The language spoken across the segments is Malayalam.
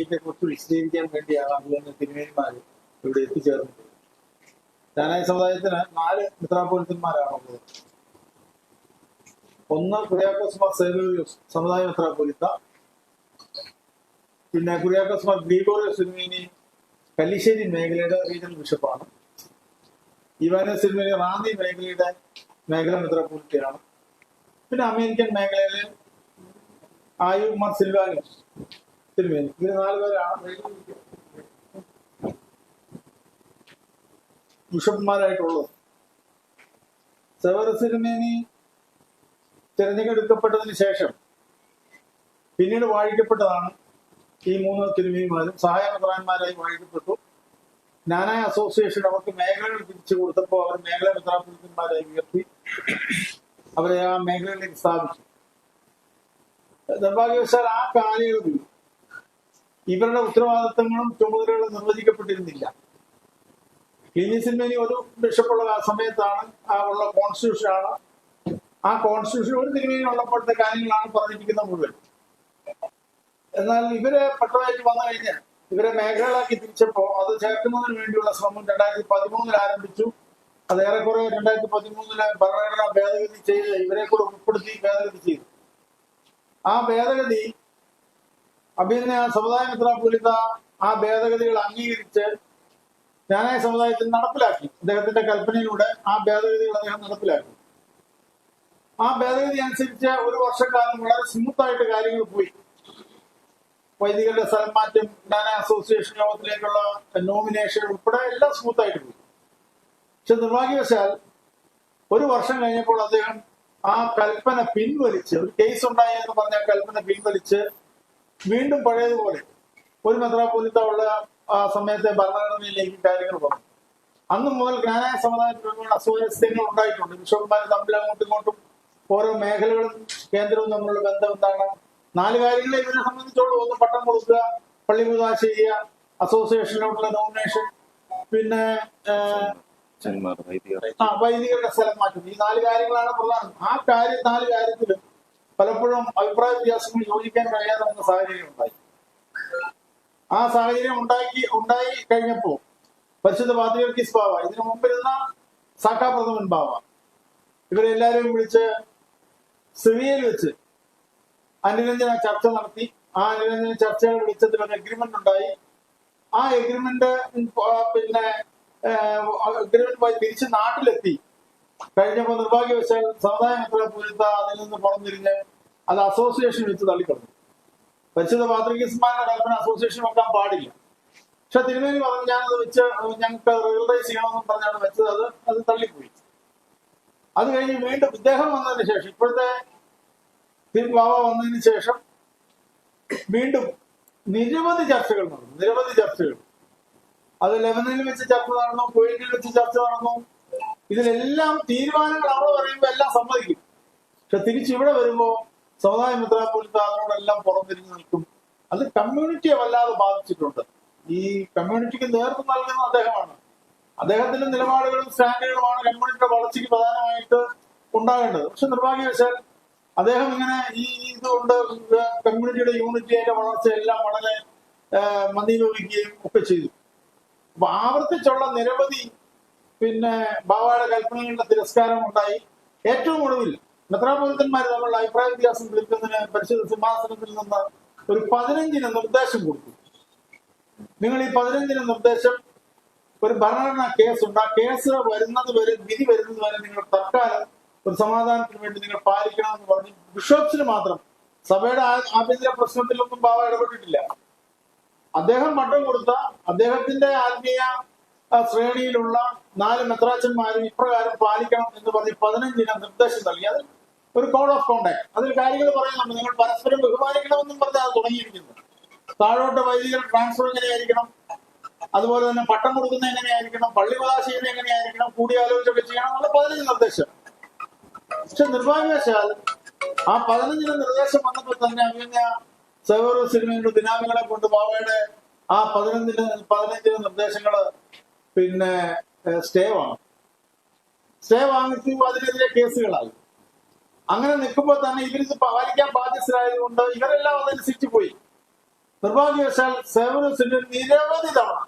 കുറിച്ച് വിശദീകരിക്കാൻ വേണ്ടിയാണ് തിരുമേനിമാര് ഇവിടെ എത്തിച്ചേർന്നത്. ജ്ഞാനായ സമുദായത്തിന് 4 മെത്രാപ്പൊലിത്തന്മാരാണുള്ളത്. ഒന്ന് കുര്യാക്കോസ് മാർ സേവ്യോസ് സമുദായ മെത്രാപ്പൊലിത്ത, പിന്നെ കുര്യാക്കോസ് മാർ ഗ്രിഗോറിയോസ് തിരുമേനി കല്ലിശ്ശേരി മേഖലയുടെ റീജിയണൽ ബിഷപ്പാണ്. ഇവാനോസ് തിരുമേനി റാന്നി മേഖലയുടെ മേഖല മെത്രാപ്പൊലിത്തയാണ്. പിന്നെ അമേരിക്കൻ മേഖലയിലെ ആയൂബ് മാർ സിൽവാനോസ് തിരുമേനി. ഇവര് 4 പേരാണ് ബിഷപ്പുമാരായിട്ടുള്ളത്. സെവറസ് തിരുമേനി തിരഞ്ഞെടുക്കപ്പെട്ടതിന് ശേഷം പിന്നീട് വാഴിക്കപ്പെട്ടതാണ് ഈ 3 തിരുമേനിമാരും. സഹായ മെത്രാന്മാരായി വാഴിക്കപ്പെട്ടു. ജ്ഞാനായ അസോസിയേഷൻ അവർക്ക് മേഖലകൾ തിരിച്ചു കൊടുത്തപ്പോൾ അവർ മേഖല മെത്രാപ്പൊലിത്തന്മാരായി ഉയർത്തി അവരെ ആ മേഖലയിലേക്ക് സ്ഥാപിച്ചു. നിർഭാഗ്യവശാൽ ആ കാലയളവിൽ ഇവരുടെ ഉത്തരവാദിത്തങ്ങളും ചുമതലകളും നിർവചിക്കപ്പെട്ടിരുന്നില്ല. ക്ലീനിയസ് തിരുമേനി ഒരു ബിഷപ്പുള്ള ആ സമയത്താണ് ഉള്ള കോൺസ്റ്റിറ്റ്യൂഷനാണ്. ആ കോൺസ്റ്റിറ്റ്യൂഷൻ ഒരു തിരുമേനി ഉള്ളപ്പോഴത്തെ കാര്യങ്ങളാണ് പറഞ്ഞിരിക്കുന്നത് മുഴുവൻ. എന്നാൽ ഇവരെ പട്ടമായിട്ട് വന്നു കഴിഞ്ഞാൽ ഇവരെ മേഖലകളാക്കി തിരിച്ചപ്പോ അത് ചേർക്കുന്നതിന് വേണ്ടിയുള്ള ശ്രമം 2013 ആരംഭിച്ചു. അത് ഏറെക്കുറെ 2013 ഭരണഘടന ഭേദഗതി ചെയ്ത് ഇവരെ കൂടെ ഉൾപ്പെടുത്തി ഭേദഗതി ചെയ്തു. ആ ഭേദഗതി അഭിനയ സമുദായ മെത്രാപ്പൊലിത്ത ആ ഭേദഗതികൾ അംഗീകരിച്ച് ജ്ഞാനായ സമുദായത്തിൽ നടപ്പിലാക്കി. അദ്ദേഹത്തിന്റെ കൽപ്പനയിലൂടെ ആ ഭേദഗതികൾ അദ്ദേഹം നടപ്പിലാക്കി. ആ ഭേദഗതി അനുസരിച്ച് ഒരു വർഷക്കാലം വളരെ സ്മൂത്തായിട്ട് കാര്യങ്ങൾ പോയി. വൈദികരുടെ സ്ഥലം മാറ്റം, ജ്ഞാനായ അസോസിയേഷൻ യോഗത്തിലേക്കുള്ള നോമിനേഷൻ ഉൾപ്പെടെ എല്ലാം സ്മൂത്തായിട്ട് പോയി. പക്ഷെ നിർഭാഗ്യവശാൽ ഒരു വർഷം കഴിഞ്ഞപ്പോൾ അദ്ദേഹം ആ കൽപ്പന പിൻവലിച്ച്, ഒരു കേസ് ഉണ്ടായി എന്ന് പറഞ്ഞ കൽപ്പന പിൻവലിച്ച് വീണ്ടും പഴയതുപോലെ ഒരു മെത്രാപ്പൊലിത്ത ഉള്ള ആ സമയത്തെ ഭരണഘടനയിലേക്ക് കാര്യങ്ങൾ വന്നു. അന്ന് മുതൽ ജ്ഞാനായ സമുദായത്തിൽ ഒരുപാട് അസ്വാരസ്യങ്ങൾ ഉണ്ടായിട്ടുണ്ട്. ബിഷപ്പുമാർ തമ്മിൽ അങ്ങോട്ടും ഇങ്ങോട്ടും ഓരോ മേഖലകളും കേന്ദ്രവും തമ്മിലുള്ള ബന്ധം എന്താണ്? 4 കാര്യങ്ങളെ ഇവരെ സംബന്ധിച്ചോളം: ഒന്ന് പട്ടം കൊടുക്കുക, പള്ളി കുദാശ ചെയ്യുക, അസോസിയേഷനിലോട്ടുള്ള നോമിനേഷൻ, പിന്നെ വൈദികരുടെ സ്ഥലം മാറ്റും. ഈ 4 കാര്യങ്ങളാണ് പ്രധാനം. ആ 4 കാര്യത്തിലും പലപ്പോഴും അഭിപ്രായ വ്യത്യാസങ്ങൾ യോജിക്കാൻ കഴിയാതെ വന്ന സാഹചര്യം ഉണ്ടായി. ആ സാഹചര്യം ഉണ്ടായി കഴിഞ്ഞപ്പോ പരിശുദ്ധ പാത്രിയർക്കീസ് ബാവ, ഇതിനു മുമ്പിരുന്ന സാഖാ പ്രഥമൻ ബാവ, ഇവരെല്ലാവരും വിളിച്ച് സിറിയയിൽ വെച്ച് അനുരഞ്ജന ചർച്ച നടത്തി. ആ അനുരഞ്ജന ചർച്ചകൾ വിളിച്ചതിൽ ഒരു എഗ്രിമെന്റ് ഉണ്ടായി. ആ എഗ്രിമെന്റ് തിരിച്ച് നാട്ടിലെത്തി കഴിഞ്ഞപ്പോ നിർഭാഗ്യവശാൽ സമുദായ മെത്രാപ്പൊലിത്ത അതിൽ നിന്ന് പുറംതിരിഞ്ഞ് അത് അസോസിയേഷൻ വെച്ച് തള്ളിക്കളഞ്ഞു. പരിശുദ്ധ പാത്രികീസ്മാരുടെ കൽപ്പന അസോസിയേഷൻ വെക്കാൻ പാടില്ല. പക്ഷെ തിരുമേനി പറഞ്ഞു ഞാനത് വെച്ച് ഞങ്ങൾക്ക് റിയലൈസ് ചെയ്യണമെന്നും പറഞ്ഞാണ് വെച്ചത്. അത് തള്ളിപ്പോയി. അത് കഴിഞ്ഞ് വീണ്ടും ഇദ്ദേഹം വന്നതിന് ശേഷം, ഇപ്പോഴത്തെ ബാബ വന്നതിന് ശേഷം വീണ്ടും നിരവധി ചർച്ചകൾ നടന്നു. അത് ലെബനനിൽ വെച്ച് ചർച്ച നടന്നു, കുവൈറ്റിൽ വെച്ച് ചർച്ച നടന്നു. ഇതിലെല്ലാം തീരുമാനങ്ങൾ അവിടെ പറയുമ്പോൾ എല്ലാം സമ്മതിക്കും. പക്ഷെ തിരിച്ചിവിടെ വരുമ്പോ സമുദായ മെത്രാപ്പൊലിത്ത അതിനോടെല്ലാം പുറംതിരിഞ്ഞു നിൽക്കും. അത് കമ്മ്യൂണിറ്റിയെ വല്ലാതെ ബാധിച്ചിട്ടുണ്ട്. ഈ കമ്മ്യൂണിറ്റിക്ക് നേതൃത്വം നൽകുന്ന അദ്ദേഹമാണ്. അദ്ദേഹത്തിന്റെ നിലപാടുകളും സ്റ്റാൻഡുകളുമാണ് കമ്മ്യൂണിറ്റിയുടെ വളർച്ചയ്ക്ക് പ്രധാനമായിട്ട് ഉണ്ടാകേണ്ടത്. പക്ഷെ നിർഭാഗ്യവശാൽ അദ്ദേഹം ഇങ്ങനെ ഇതുകൊണ്ട് കമ്മ്യൂണിറ്റിയുടെ യൂണിറ്റിയുടെ വളർച്ചയെല്ലാം വളരെ മന്ദീഭവിക്കുകയും ഒക്കെ ചെയ്തു. അപ്പൊ ആവർത്തിച്ചുള്ള നിരവധി ബാവയുടെ കൽപ്പനകളുടെ തിരസ്കാരം ഉണ്ടായി. ഏറ്റവും ഒടുവിൽ മെത്രാപ്പൊലിത്തന്മാർ തമ്മിലുള്ള അഭിപ്രായ വ്യത്യാസം തീർക്കുന്നതിന് പരിശുദ്ധ സിംഹാസനത്തിൽ നിന്ന് ഒരു 15 നിർദ്ദേശം കൊടുത്തു. നിങ്ങൾ ഈ 15 നിർദ്ദേശം ഒരു ഭരണഘടനാ കേസുണ്ട്. ആ കേസ് വരുന്നത് വരെ, വിധി വരുന്നത് വരെ നിങ്ങൾ തൽക്കാലം ഒരു സമാധാനത്തിന് വേണ്ടി നിങ്ങൾ പാലിക്കണമെന്ന് പറഞ്ഞ് ബിഷപ്സിന് മാത്രം, സഭയുടെ ആഭ്യന്തര പ്രശ്നത്തിലൊന്നും ബാവ ഇടപെട്ടിട്ടില്ല. അദ്ദേഹം മട്ടം കൊടുത്ത അദ്ദേഹത്തിന്റെ ആത്മീയ ശ്രേണിയിലുള്ള 4 മെത്രാച്ചന്മാരും ഇപ്രകാരം പാലിക്കണം എന്ന് പറഞ്ഞ് 15 നിർദ്ദേശം നൽകി. അത് ഒരു കോഡ് ഓഫ് കോണ്ടാക്ട്. അതിൽ കാര്യങ്ങൾ പറയുന്നുണ്ട്. നിങ്ങൾ പരസ്പരം ബഹുമാനിക്കണമെന്നും പറഞ്ഞ് അത് തുടങ്ങിയിരിക്കുന്നത്. താഴോട്ട് വൈദികർ ട്രാൻസ്ഫർ എങ്ങനെയായിരിക്കണം, അതുപോലെ തന്നെ പട്ടം കൊടുക്കുന്നത് എങ്ങനെയായിരിക്കണം, പള്ളി കുദാശ ചെയ്യുന്നത് എങ്ങനെയായിരിക്കണം, കൂടിയാലോചിച്ചൊക്കെ ചെയ്യണം എന്നുള്ള 15 നിർദ്ദേശം. പക്ഷെ നിർഭാഗ്യവശാൽ ആ 15 നിർദ്ദേശം വന്നപ്പോൾ തന്നെ അങ്ങനെ സെവറസ് തിരുമേനിയുടെ ദിനാമികളെ കൊണ്ട് ബാവയുടെ ആ 15 നിർദ്ദേശങ്ങള് സ്റ്റേ വാങ്ങിച്ചു. അതിനെതിരെ കേസുകളായി. അങ്ങനെ നിൽക്കുമ്പോൾ തന്നെ ഇവരിത് പാലിക്കാൻ ബാധ്യസ്ഥരായതുകൊണ്ട് ഇവരെല്ലാം അതനുസരിച്ച് പോയി. നിർഭാഗ്യവശാൽ സേവനസിന്റെ നിരവധി തവണ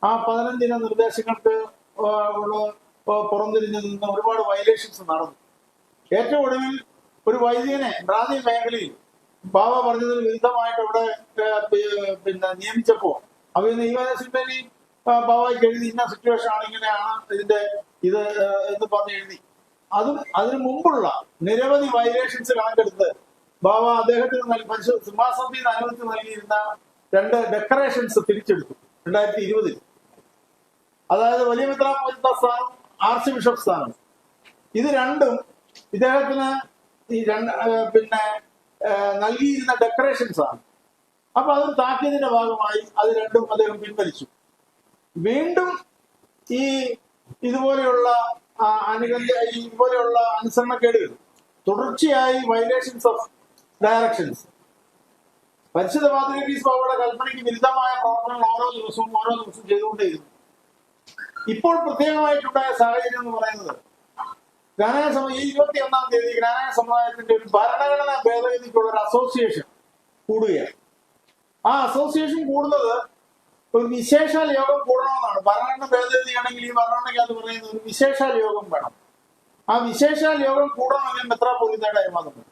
ആ 15 നിർദ്ദേശങ്ങൾക്ക് പുറംതിരിഞ്ഞു നിന്ന് ഒരുപാട് വയലേഷൻസ് നടന്നു. ഏറ്റവും ഒടുവിൽ ഒരു വൈദികനെ റാന്നി മേഖലയിൽ ബാബ പറഞ്ഞതിന് വിരുദ്ധമായിട്ട് അവിടെ നിയമിച്ചപ്പോ അവർ നിയമസിറ്റി ബാബയ്ക്ക് എഴുതി ഇന്ന സിറ്റുവേഷൻ ആണ്, ഇങ്ങനെയാണ് ഇതിന്റെ ഇത് എന്ന് പറഞ്ഞ് എഴുതി. അതും അതിനു മുമ്പുള്ള നിരവധി വയലേഷൻസ് കണക്കെടുത്ത് ബാബ അദ്ദേഹത്തിന് സിംഹാസനത്തിൽ നിന്ന് അനുവദിച്ച് നൽകിയിരുന്ന 2 ഡെക്കറേഷൻസ് തിരിച്ചെടുത്തു 2020. അതായത് വലിയ മെത്രാപ്പൊലീത്ത സ്ഥാനം, ആർച്ച് ബിഷപ്പ് സ്ഥാനം. ഇത് രണ്ടും ഇദ്ദേഹത്തിന് നൽകിയിരുന്ന ഡെക്കറേഷൻസ് ആണ്. അപ്പൊ അത് താക്കിയതിന്റെ ഭാഗമായി അത് രണ്ടും അദ്ദേഹം പിൻവലിച്ചു. വീണ്ടും ഇതുപോലെയുള്ള അനുസരണക്കേടുകൾ, തുടർച്ചയായി വയലേഷൻസ് ഓഫ് ഡയറക്ഷൻസ്, പരിശുദ്ധ പാത്രീസ് ബാബയുടെ കൽപ്പനയ്ക്ക് വിരുദ്ധമായ പ്രവർത്തനങ്ങൾ ഓരോ ദിവസവും ചെയ്തുകൊണ്ടേയിരുന്നു. ഇപ്പോൾ പ്രത്യേകമായിട്ടുണ്ടായ സാഹചര്യം എന്ന് പറയുന്നത് ഈ 21-ാം തീയതി ജ്ഞാനായ സമുദായത്തിന്റെ ഒരു ഭരണഘടനാ ഭേദഗതിക്കുള്ള ഒരു അസോസിയേഷൻ കൂടുകയാണ്. ആ അസോസിയേഷൻ കൂടുന്നത് ഒരു വിശേഷാൽ യോഗം കൂടണമെന്നാണ്. ഭരണഘടന ഭേദഗതിയാണെങ്കിൽ ഈ ഭരണഘടനയ്ക്കകത്ത് പറയുന്നത് ഒരു വിശേഷാൽ യോഗം വേണം. ആ വിശേഷാൽ യോഗം കൂടണമെങ്കിൽ മെത്രാപ്പൊലീത്തയുടെ അനുവാദം വേണം.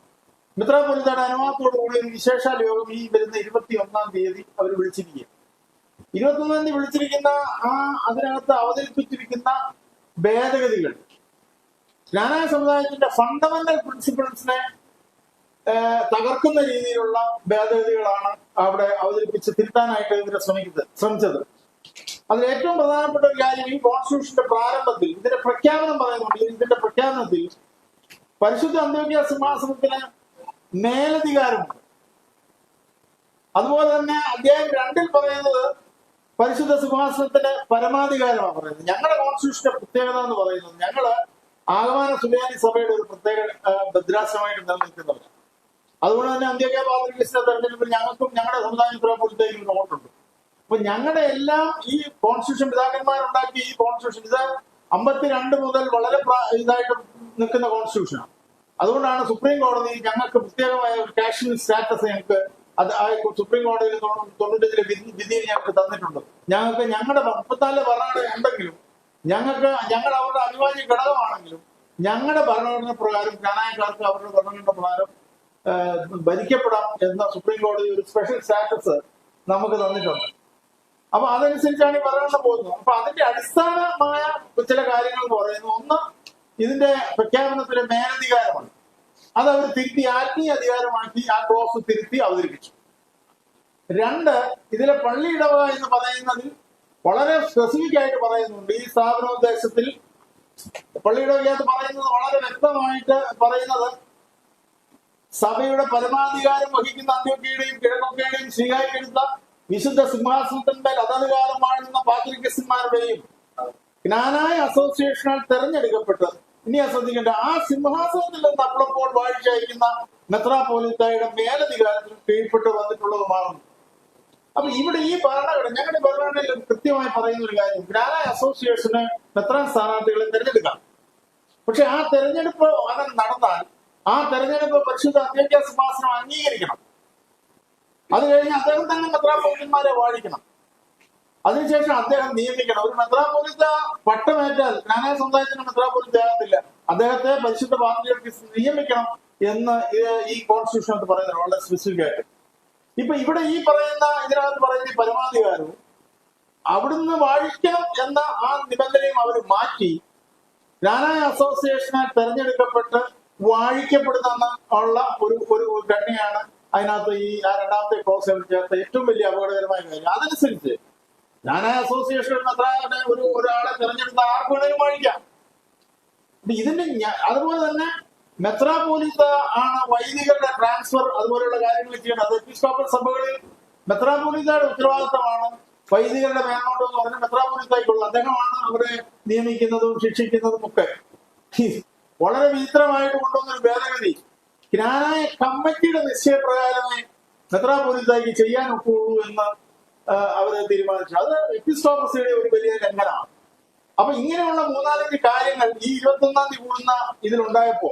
മെത്രാപ്പൊലീത്തയുടെ അനുവാദത്തോടുകൂടി ഒരു വിശേഷാൽ യോഗം ഈ വരുന്ന 21-ാം തീയതി അവർ വിളിച്ചിരിക്കുക. 21-ാം തീയതി വിളിച്ചിരിക്കുന്ന അതിനകത്ത് അവതരിപ്പിച്ചിരിക്കുന്ന ഭേദഗതികൾ ജ്ഞാനായ സമുദായത്തിന്റെ ഫണ്ടമെന്റൽ പ്രിൻസിപ്പിൾസിനെ തകർക്കുന്ന രീതിയിലുള്ള ഭേദഗതികളാണ് അവിടെ അവതരിപ്പിച്ച് തിരുത്താനായിട്ട് ഇവരെ ശ്രമിച്ചത്. അതിൽ ഏറ്റവും പ്രധാനപ്പെട്ട ഒരു കാര്യം, ഈ കോൺസ്റ്റിറ്റ്യൂഷന്റെ പ്രാരംഭത്തിൽ ഇതിന്റെ പ്രഖ്യാപനം പറയുന്നുണ്ട്. ഇതിന്റെ പ്രഖ്യാപനത്തിൽ പരിശുദ്ധ അന്ത്യോക്യ സിംഹാസനത്തിന് മേലധികാരമുണ്ട്. അതുപോലെ തന്നെ അധ്യായം 2-ൽ പറയുന്നത് പരിശുദ്ധ സിംഹാസനത്തിന് പരമാധികാരമാണ് പറയുന്നത്. ഞങ്ങളുടെ കോൺസ്റ്റിറ്റ്യൂഷന്റെ പ്രത്യേകത എന്ന് പറയുന്നത്, ഞങ്ങള് ആഗമന സുറിയാനി സഭയുടെ ഒരു പ്രത്യേക ഭദ്രാസനമായിട്ട് നിലനിൽക്കുന്നവരാണ്. അതുകൊണ്ട് തന്നെ അന്ത്യോക്യ പാത്രീസിന്റെ തെരഞ്ഞെടുപ്പിൽ ഞങ്ങൾക്കും ഞങ്ങളുടെ സമുദായ മെത്രാപ്പൊലീത്തയ്ക്കും ഒരു വോട്ടുണ്ട്. അപ്പൊ ഞങ്ങളുടെ എല്ലാം ഈ കോൺസ്റ്റിറ്റ്യൂഷൻ പിതാക്കന്മാരുണ്ടാക്കിയ ഈ കോൺസ്റ്റിറ്റ്യൂഷൻ ഇത് 52 മുതൽ വളരെ ഇതായിട്ട് നിൽക്കുന്ന കോൺസ്റ്റിറ്റ്യൂഷനാണ്. അതുകൊണ്ടാണ് സുപ്രീം കോടതി ഞങ്ങൾക്ക് പ്രത്യേകമായ ഒരു കാഷ്വൽ സ്റ്റാറ്റസ് ഞങ്ങൾക്ക് സുപ്രീം കോടതിയിൽ 95-ലെ വിധിയിൽ ഞങ്ങൾക്ക് തന്നിട്ടുണ്ട്. ഞങ്ങൾക്ക് ഞങ്ങളുടെ 34 ഭരണഘടന ഉണ്ടെങ്കിലും ഞങ്ങൾ അവരുടെ അനിവാര്യ ഘടകമാണെങ്കിലും ഞങ്ങളുടെ ഭരണഘടന പ്രകാരം ജ്ഞാനായക്കാർക്ക് അവരുടെ ഭരണഘടന പ്രകാരം ഭരിക്കപ്പെടാം എന്ന സുപ്രീം കോടതി ഒരു സ്പെഷ്യൽ സ്റ്റാറ്റസ് നമുക്ക് തന്നിട്ടുണ്ട്. അപ്പൊ അതനുസരിച്ചാണ് ഈ ഭരണഘടന പോകുന്നത്. അപ്പൊ അതിന്റെ അടിസ്ഥാനമായ ചില കാര്യങ്ങൾ എന്ന് പറയുന്നത്, ഒന്ന്, ഇതിന്റെ പ്രഖ്യാപനത്തിലെ മേലധികാരമാണ്. അത് അവർ തിരുത്തി ആത്മീയ അധികാരമാക്കി ആ ക്ലോസ് തിരുത്തി അവതരിപ്പിച്ചു. 2, ഇതിലെ പള്ളി ഇടവക എന്ന് പറയുന്നതിൽ വളരെ സ്പെസിഫിക് ആയിട്ട് പറയുന്നുണ്ട്. ഈ സ്ഥാപനോദ്ദേശത്തിൽ പള്ളിയുടെ ഇടവകത്ത് പറയുന്നത് വളരെ വ്യക്തമായിട്ട് പറയുന്നത്, സഭയുടെ പരമാധികാരം വഹിക്കുന്ന അന്ത്യോക്യയുടെയും കിഴക്കൊക്കെയുടെയും സ്വീകാര്യപ്പെടുത്ത വിശുദ്ധ സിംഹാസനത്തിന്മേൽ അതത് കാലം വാഴുന്ന പാത്രികന്മാരുടെയും ജ്ഞാനായ അസോസിയേഷനാൽ തെരഞ്ഞെടുക്കപ്പെട്ട്, ഇനി ശ്രദ്ധിക്കേണ്ട, ആ സിംഹാസനത്തിൽ നിന്ന് അപ്പോഴപ്പോൾ വാഴ്ചയക്കുന്ന മെത്രാപ്പൊലീത്തയുടെ മേലധികാരത്തിൽ കീഴ്പ്പെട്ട് വന്നിട്ടുള്ളതുമാകുന്നു. അപ്പൊ ഇവിടെ ഈ ഭരണഘടന, ഞങ്ങളുടെ ഭരണഘടനയിൽ കൃത്യമായി പറയുന്ന ഒരു കാര്യം, ജ്ഞാനായ അസോസിയേഷന് മെത്രാൻ സ്ഥാനാർത്ഥികളെ തെരഞ്ഞെടുക്കാം. പക്ഷെ ആ തെരഞ്ഞെടുപ്പ് അങ്ങനെ നടന്നാൽ ആ തെരഞ്ഞെടുപ്പ് പരിശുദ്ധ അന്ത്യോക്യ സിംഹാസനം അംഗീകരിക്കണം. അത് കഴിഞ്ഞ് അദ്ദേഹം തന്നെ മെത്രാപ്പൊലീത്തന്മാരെ വാഴിക്കണം. അതിനുശേഷം അദ്ദേഹം നിയമിക്കണം. ഒരു മെത്രാപ്പൊലീത്ത പട്ടമേറ്റാൽ ജ്ഞാനായ സമുദായത്തിന് മെത്രാപ്പൊലീത്ത ആകത്തില്ല. അദ്ദേഹത്തെ പരിശുദ്ധ പാത്രീസ് നിയമിക്കണം എന്ന് ഈ കോൺസ്റ്റിറ്റ്യൂഷൻ പറയുന്നത് വളരെ സ്പെസിഫിക് ആയിട്ട്. ഇപ്പൊ ഇവിടെ ഈ പറയുന്ന ഇതിനകത്ത് പറയുന്ന പരമാധികാരവും അവിടുന്ന് വാഴിക്കണം എന്ന ആ നിബന്ധനയും അവർ മാറ്റി ജ്ഞാനായ അസോസിയേഷനാൽ തെരഞ്ഞെടുക്കപ്പെട്ട് വാഴിക്കപ്പെടുന്ന ഉള്ള ഒരു ഘടനയാണ് അതിനകത്ത് ഈ 2ാമത്തെ ക്ലോസ് ചേർത്ത ഏറ്റവും വലിയ അപകടകരമായ കാര്യം. അതനുസരിച്ച് ജ്ഞാനായ അസോസിയേഷൻ ഒരാളെ തെരഞ്ഞെടുത്ത ആർക്ക് വേണമെങ്കിലും വാഴിക്കാം. ഇതിന്റെ അതുപോലെ തന്നെ മെത്രാപ്പൊലീത്ത ആണ് വൈദികരുടെ ട്രാൻസ്ഫർ അതുപോലെയുള്ള കാര്യങ്ങൾ ചെയ്യണം. അത് എപ്പിസ്കോപ്പൽ സഭകളിൽ മെത്രാപ്പൊലീത്തയുടെ ഉത്തരവാദിത്തമാണ് വൈദികരുടെ മേൽനോട്ടം എന്ന് പറഞ്ഞ മെത്രാപ്പൊലീത്തയ്ക്കുള്ള. അദ്ദേഹമാണ് അവരെ നിയമിക്കുന്നതും ശിക്ഷിക്കുന്നതും ഒക്കെ. വളരെ വിചിത്രമായിട്ട് കൊണ്ടുവന്നൊരു ഭേദഗതി ജ്ഞാനായ കമ്മിറ്റിയുടെ നിശ്ചയപ്രകാരമേ മെത്രാപ്പൊലീത്തയ്ക്ക് ചെയ്യാൻ ഒക്കുള്ളൂ എന്ന് അവര് തീരുമാനിച്ചു. അത് എപ്പിസ്കോപ്പസിയുടെ ഒരു വലിയ ലംഘനമാണ്. അപ്പൊ ഇങ്ങനെയുള്ള 3-4 കാര്യങ്ങൾ ഈ 21-ാം തീയതി കൂടുന്ന ഇതിലുണ്ടായപ്പോ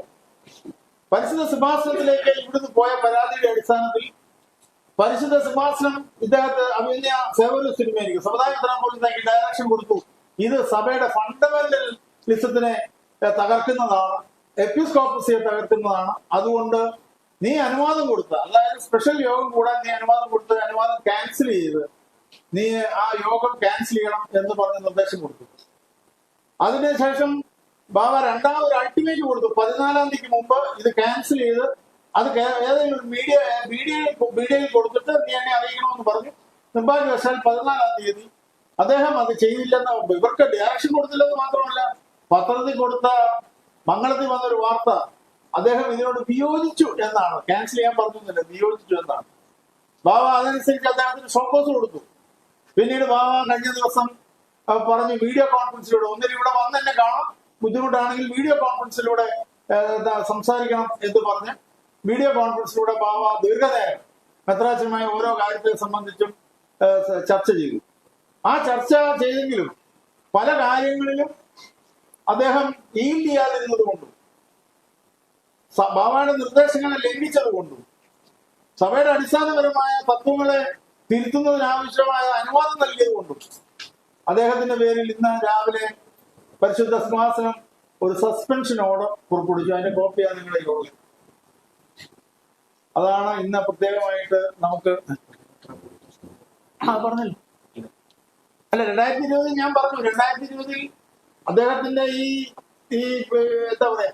പരിശുദ്ധ സിംഹാസനത്തിലേക്ക് ഇവിടുന്ന് പോയ പരാതിയുടെ അടിസ്ഥാനത്തിൽ പരിശുദ്ധ സിംഹാസനം ഇദ്ദേഹത്തെ അഭിനയ സേവന സിനിമയ്ക്ക് സമുദായ മെത്രാപ്പോലീത്തായ്ക്ക് ഡയറക്ഷൻ കൊടുത്തു. ഇത് സഭയുടെ ഫണ്ടമെന്റലിസത്തിനെ തകർക്കുന്നതാണ്, എപ്പിസ്കോപ്പസിയെ തകർക്കുന്നതാണ്. അതുകൊണ്ട് നീ അനുവാദം കൊടുത്ത, അതായത് സ്പെഷ്യൽ യോഗം കൂടാൻ നീ അനുവാദം കൊടുത്ത് അനുവാദം ക്യാൻസൽ ചെയ്ത് നീ ആ യോഗം ക്യാൻസൽ ചെയ്യണം എന്ന് പറഞ്ഞ് നിർദ്ദേശം കൊടുത്തു. അതിനുശേഷം ബാബ രണ്ടാമത് അൾട്ടിമേറ്റ് കൊടുത്തു. 14-ാം തീയതിക്ക് മുമ്പ് ഇത് ക്യാൻസൽ ചെയ്ത് അത് ഏതെങ്കിലും മീഡിയയിൽ കൊടുത്തിട്ട് നീ എന്നെ അറിയിക്കണമെന്ന് പറഞ്ഞു. നിർഭാഗ്യവശാൽ 14-ാം തീയതി അദ്ദേഹം അത് ചെയ്തില്ലെന്ന്, ഇവർക്ക് ഡയറക്ഷൻ കൊടുത്തില്ലെന്ന് മാത്രമല്ല, പത്രത്തിൽ കൊടുത്ത മംഗളത്തിൽ വന്നൊരു വാർത്ത അദ്ദേഹം ഇതിനോട് വിയോജിച്ചു എന്നാണ്. ക്യാൻസൽ ചെയ്യാൻ പറഞ്ഞില്ല, വിയോജിച്ചു എന്നാണ്. ബാബ അതനുസരിച്ച് അദ്ദേഹത്തിന് ഷോക്കോസ് കൊടുത്തു. പിന്നീട് ബാബ കഴിഞ്ഞ ദിവസം പറഞ്ഞു വീഡിയോ കോൺഫറൻസിലൂടെ, ഒന്നിനും ഇവിടെ വന്ന് എന്നെ കാണാം, ബുദ്ധിമുട്ടാണെങ്കിൽ വീഡിയോ കോൺഫറൻസിലൂടെ സംസാരിക്കണം എന്ന് പറഞ്ഞ് വീഡിയോ കോൺഫറൻസിലൂടെ ബാബ ദീർഘനേരം മെത്രാച്ചനുമായി ഓരോ കാര്യത്തെ സംബന്ധിച്ചും ചർച്ച ചെയ്തു. ആ ചർച്ച ചെയ്തെങ്കിലും പല കാര്യങ്ങളിലും അദ്ദേഹം ഈൽഡ് ചെയ്യാതിരുന്നത് കൊണ്ടും ബാബയുടെ നിർദ്ദേശങ്ങളെ ലംഘിച്ചത് കൊണ്ടും സഭയുടെ അടിസ്ഥാനപരമായ തത്വങ്ങളെ തിരുത്തുന്നതിനാവശ്യമായ അനുവാദം നൽകിയത് കൊണ്ടും അദ്ദേഹത്തിന്റെ പേരിൽ ഇന്ന് രാവിലെ പരിശുദ്ധ സിംഹാസനം ഒരു സസ്പെൻഷൻ ഓർഡർ പുറപ്പെടുവിച്ചു. അതിന്റെ കോപ്പിയാണ് നിങ്ങളുടെ യോഗം. അതാണ് ഇന്ന് പ്രത്യേകമായിട്ട് നമുക്ക് പറഞ്ഞല്ലോ. അല്ല, 2020 ഞാൻ പറഞ്ഞു, 2020 അദ്ദേഹത്തിന്റെ ഈ എന്താ പറയാ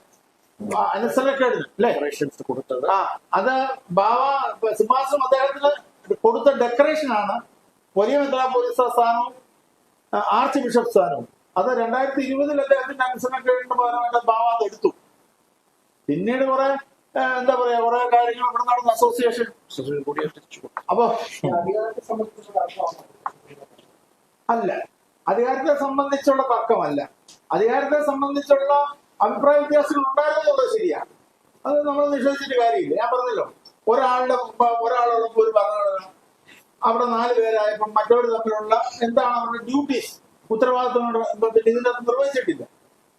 അനുസരണക്കേട് അല്ലെ കൊടുത്തത്, അത് ബാബ സിംഹാസനം അദ്ദേഹത്തിന് കൊടുത്ത ഡെക്കറേഷൻ ആണ്. വലിയ മെത്രാപ്പോലീത്ത സ്ഥാനവും ആർച്ച് ബിഷപ്പ് സ്ഥാനവും അത് 2020 അദ്ദേഹത്തിന്റെ അനുസരണക്കേടിന്റെ പകരമായിട്ട് ബാബ അത് എടുത്തു. പിന്നീട് കുറെ എന്താ പറയാ കുറെ കാര്യങ്ങൾ ഇവിടെ നടന്ന അസോസിയേഷൻ അപ്പൊ അല്ല, അധികാരത്തെ സംബന്ധിച്ചുള്ള തർക്കമല്ല, അധികാരത്തെ സംബന്ധിച്ചുള്ള അഭിപ്രായ വ്യത്യാസങ്ങൾ ഉണ്ടായിരുന്നുള്ളത് ശരിയാണ്. അത് നമ്മൾ നിഷേധിച്ചിട്ട് കാര്യമില്ല. ഞാൻ പറഞ്ഞല്ലോ, ഒരാളുള്ളപ്പോൾ ഒരു ഭരണഘടന, അവിടെ 4 പേരായപ്പോൾ മറ്റവർ തമ്മിലുള്ള എന്താണ് അവരുടെ ഡ്യൂട്ടീസ്, ഉത്തരവാദിത്തങ്ങളുടെ ഇതിന്റെ അത് നിർവഹിച്ചിട്ടില്ല.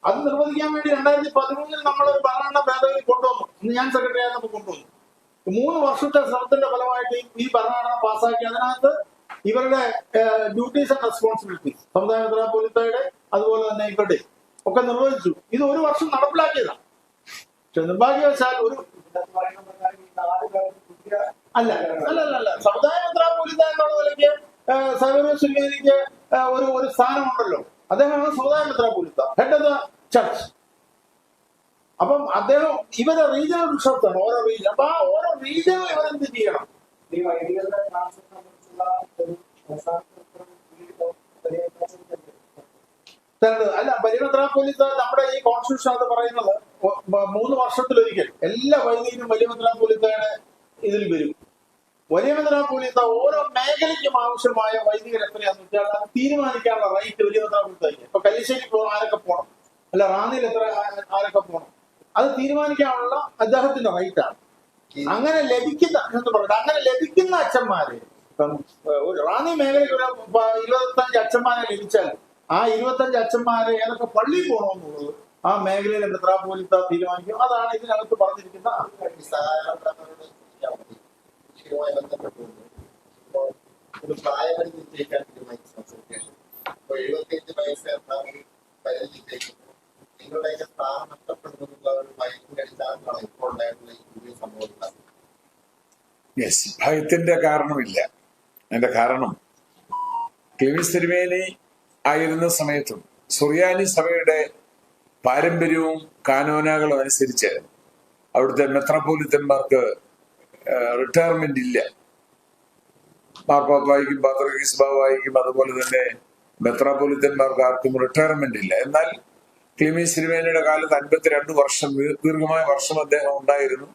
അത് നിർവഹിക്കാൻ വേണ്ടി 2013 നമ്മളൊരു ഭരണഘടന ഭേദഗതി കൊണ്ടുവന്നു. ഇന്ന് ഞാൻ സെക്രട്ടറി ആയിരുന്നപ്പോൾ കൊണ്ടുവന്നു. 3 വർഷത്തെ ശ്രമത്തിന്റെ ഫലമായിട്ട് ഈ ഭരണഘടന പാസ്സാക്കി. അതിനകത്ത് ഇവരുടെ ഡ്യൂട്ടീസ് ആൻഡ് റെസ്പോൺസിബിലിറ്റീസ് സമുദായ മെത്രാപ്പോലീത്തയുടെ അതുപോലെ തന്നെ ഇവരുടെ ഒക്കെ നിർവഹിച്ചു. ഇത് 1 വർഷം നടപ്പിലാക്കിയതാണ്. പക്ഷെ നിർഭാഗ്യവശാൽ ഒരു അല്ല സമുദായ മെത്രാപ്പോലീത്ത എന്നുള്ള നിലയ്ക്ക് സൈവന്യ സുല്ലേരിക്ക് ഒരു സ്ഥാനമുണ്ടല്ലോ. അദ്ദേഹമാണ് സമുദായ മെത്രാപ്പോലീത്ത, ഹെഡ് ഓഫ് ദ ചർച്ച്. അപ്പം അദ്ദേഹം ഇവരെ റീജിയണൽ ബിഷപ്സാണ്, ഓരോ റീജിയൻ. അപ്പൊ ആ ഓരോ റീജിയനിൽ ഇവരെന്ത് ചെയ്യണം? അല്ല, വലിയ മെത്രാപ്പോലീത്ത നമ്മുടെ ഈ കോൺസ്റ്റിറ്റ്യൂഷൻ അത് പറയുന്നത് 3 വർഷത്തിലൊരിക്കൽ എല്ലാ വൈദികരും വലിയ മെത്രാപ്പോലീത്തയുടെ ഇതിൽ വരും. വലിയ മെത്രാപ്പോലീത്ത ഓരോ മേഖലയ്ക്കും ആവശ്യമായ വൈദികർ എത്രയാന്ന് വെച്ചാൽ അത് തീരുമാനിക്കാനുള്ള റൈറ്റ് വലിയ മെത്രാപ്പോലീത്തയ്ക്ക്. ഇപ്പൊ കല്ലിശ്ശേരി ആരൊക്കെ പോകണം, അല്ല റാന്നിയിൽ ആരൊക്കെ പോകണം, അത് തീരുമാനിക്കാനുള്ള അദ്ദേഹത്തിന്റെ റൈറ്റാണ്. അങ്ങനെ ലഭിക്കുന്ന അങ്ങനെ ലഭിക്കുന്ന അച്ഛന്മാര്, ഇപ്പം റാന്നി മേഖലയ്ക്ക് ഒരു 25 അച്ഛന്മാരെ ലഭിച്ചാൽ ആ 25 അച്ഛന്മാരെ ഏതൊക്കെ പള്ളിയിൽ പോകണമെന്നുള്ളത് ആ മേഖലയിലെ മെത്രാപ്പോലീത്ത തീരുമാനിക്കും. അതാണ് ഇതിനകത്ത് പറഞ്ഞിരിക്കുന്ന ഒരു പ്രായപരിധി നിശ്ചയിക്കാൻ തീരുമാനിച്ച അസോസിയേഷൻ 75 വയസ്സ് നിങ്ങളുടെ സ്ഥാനം നഷ്ടപ്പെടുന്നുള്ള ഒരു ഭയത്തിന്റെ അടിസ്ഥാനത്തിലാണ് ഇപ്പോൾ ഉണ്ടായിട്ടുള്ള ഈ പുതിയ സംഭവം. ഭയത്തിന്റെ കാരണമില്ല. അതിന്റെ കാരണം ക്ലീമിസ് തിരുമേനി ആയിരുന്ന സമയത്തും സുറിയാനി സഭയുടെ പാരമ്പര്യവും കാനോനകളും അനുസരിച്ച് അവിടുത്തെ മെത്രാപ്പോലിത്തന്മാർക്ക് റിട്ടയർമെന്റ് ഇല്ല. മാർപ്പാപ്പായിക്കും പാത്രീസ് ബാവായിക്കും അതുപോലെ തന്നെ മെത്രാപ്പോലിത്തന്മാർക്ക് ആർക്കും റിട്ടയർമെന്റ് ഇല്ല. എന്നാൽ ക്ലീമീസ് തിരുമേനിയുടെ കാലത്ത് 52 വർഷം, ദീർഘമായ വർഷം അദ്ദേഹം ഉണ്ടായിരുന്നു.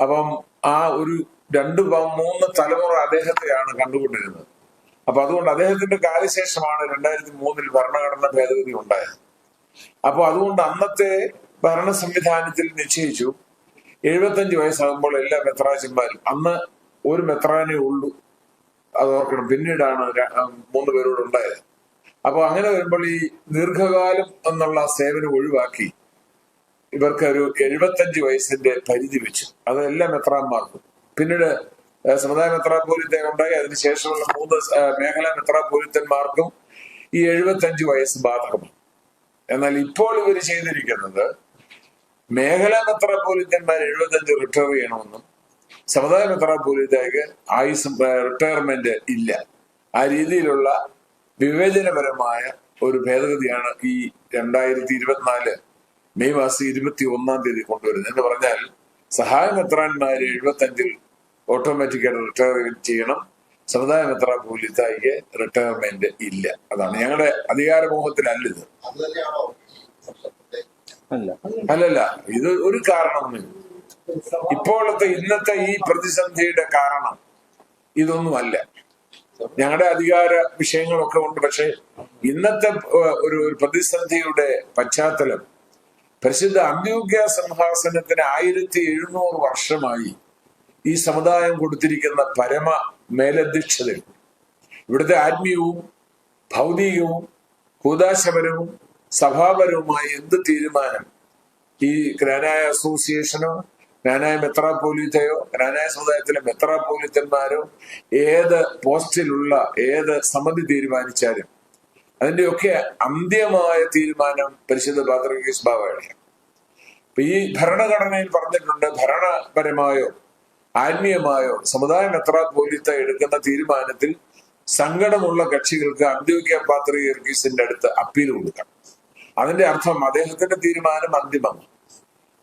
അപ്പം ആ ഒരു 2-3 തലമുറ അദ്ദേഹത്തെയാണ് കണ്ടുകൊണ്ടിരുന്നത്. അപ്പൊ അതുകൊണ്ട് അദ്ദേഹത്തിന്റെ കാലശേഷമാണ് 2003 ഭരണഘടന ഭേദഗതി ഉണ്ടായത്. അപ്പൊ അതുകൊണ്ട് അന്നത്തെ ഭരണ സംവിധാനത്തിൽ നിശ്ചയിച്ചു 75 വയസ്സാകുമ്പോൾ എല്ലാ മെത്രാച്ചന്മാരും, അന്ന് ഒരു മെത്രാനേ ഉള്ളൂ, അത് ഓർക്കണം, പിന്നീടാണ് 3 പേരോട് ഉണ്ടായത്. അപ്പൊ അങ്ങനെ വരുമ്പോൾ ഈ ദീർഘകാലം എന്നുള്ള സേവനം ഒഴിവാക്കി ഇവർക്ക് ഒരു 75 വയസ്സിന്റെ പരിധി വെച്ചു. അത് എല്ലാ മെത്രാന്മാർക്കും. പിന്നീട് സമുദായ മെത്രാപ്പോലിത്ത ഉണ്ടായി. അതിനുശേഷമുള്ള 3 മേഖലാ മെത്രാപ്പോലിത്തന്മാർക്കും ഈ 75 വയസ്സ് ബാധകമാണ്. എന്നാൽ ഇപ്പോൾ ഇവർ ചെയ്തിരിക്കുന്നത് മേഖലാ മെത്രാപ്പോലിത്തന്മാർ 75 റിട്ടയർ ചെയ്യണമെന്നും സമുദായ മെത്രാപ്പോലിത്തയ്ക്ക് റിട്ടയർമെന്റ് ഇല്ല. ആ രീതിയിലുള്ള വിവേചനപരമായ ഒരു ഭേദഗതിയാണ് ഈ 2024 മെയ് മാസം 21 കൊണ്ടുവരുന്നത്. എന്ന് പറഞ്ഞാൽ സഹായ മെത്രാന്മാര് 75 ഓട്ടോമാറ്റിക്കായിട്ട് റിട്ടയർ ചെയ്യണം, സമുദായ മെത്രാപ്പോലിത്തയ്ക്ക് റിട്ടയർമെന്റ് ഇല്ല. അതാണ് ഞങ്ങളുടെ അധികാരമോഹത്തിലല്ലിത്. അത് തന്നെയാണോ അല്ലല്ല, ഇത് ഒരു കാരണമൊന്നും ഇപ്പോഴത്തെ ഇന്നത്തെ ഈ പ്രതിസന്ധിയുടെ കാരണം ഇതൊന്നുമല്ല. ഞങ്ങളുടെ അധികാര വിഷയങ്ങളൊക്കെ ഉണ്ട്. പക്ഷെ ഇന്നത്തെ ഒരു പ്രതിസന്ധിയുടെ പശ്ചാത്തലം പരിശുദ്ധ അന്ത്യോക്യ സിംഹാസനത്തിന് 1700 വർഷമായി ഈ സമുദായം കൊടുത്തിരിക്കുന്ന പരമ മേലധ്യക്ഷതയും ഇവിടുത്തെ ആത്മീയവും ഭൗതികവും കൂദാശപരവും സഭാപരവുമായ എന്ത് തീരുമാനം ഈ ജ്ഞാനായ അസോസിയേഷനോ ജ്ഞാനായ മെത്രാപ്പോലിത്തയോ ജ്ഞാനായ സമുദായത്തിലെ മെത്രാപ്പോലിത്തന്മാരോ ഏത് പോസ്റ്റിലുള്ള ഏത് സമിതി തീരുമാനിച്ചാലും അതിന്റെയൊക്കെ അന്ത്യമായ തീരുമാനം പരിശുദ്ധ പാത്രികീസ് ബാവയാണ്. ഈ ഭരണഘടനയിൽ പറഞ്ഞിട്ടുണ്ട്, ഭരണപരമായോ ആത്മീയമായോ സമുദായ മെത്രാപ്പോലിത്ത എടുക്കുന്ന തീരുമാനത്തിൽ സങ്കടമുള്ള കക്ഷികൾക്ക് അന്ത്യോക്യ പാത്രികീസിന്റെ അടുത്ത് അപ്പീൽ കൊടുക്കാം. അതിന്റെ അർത്ഥം അദ്ദേഹത്തിന്റെ തീരുമാനം അന്തിമമാണ്.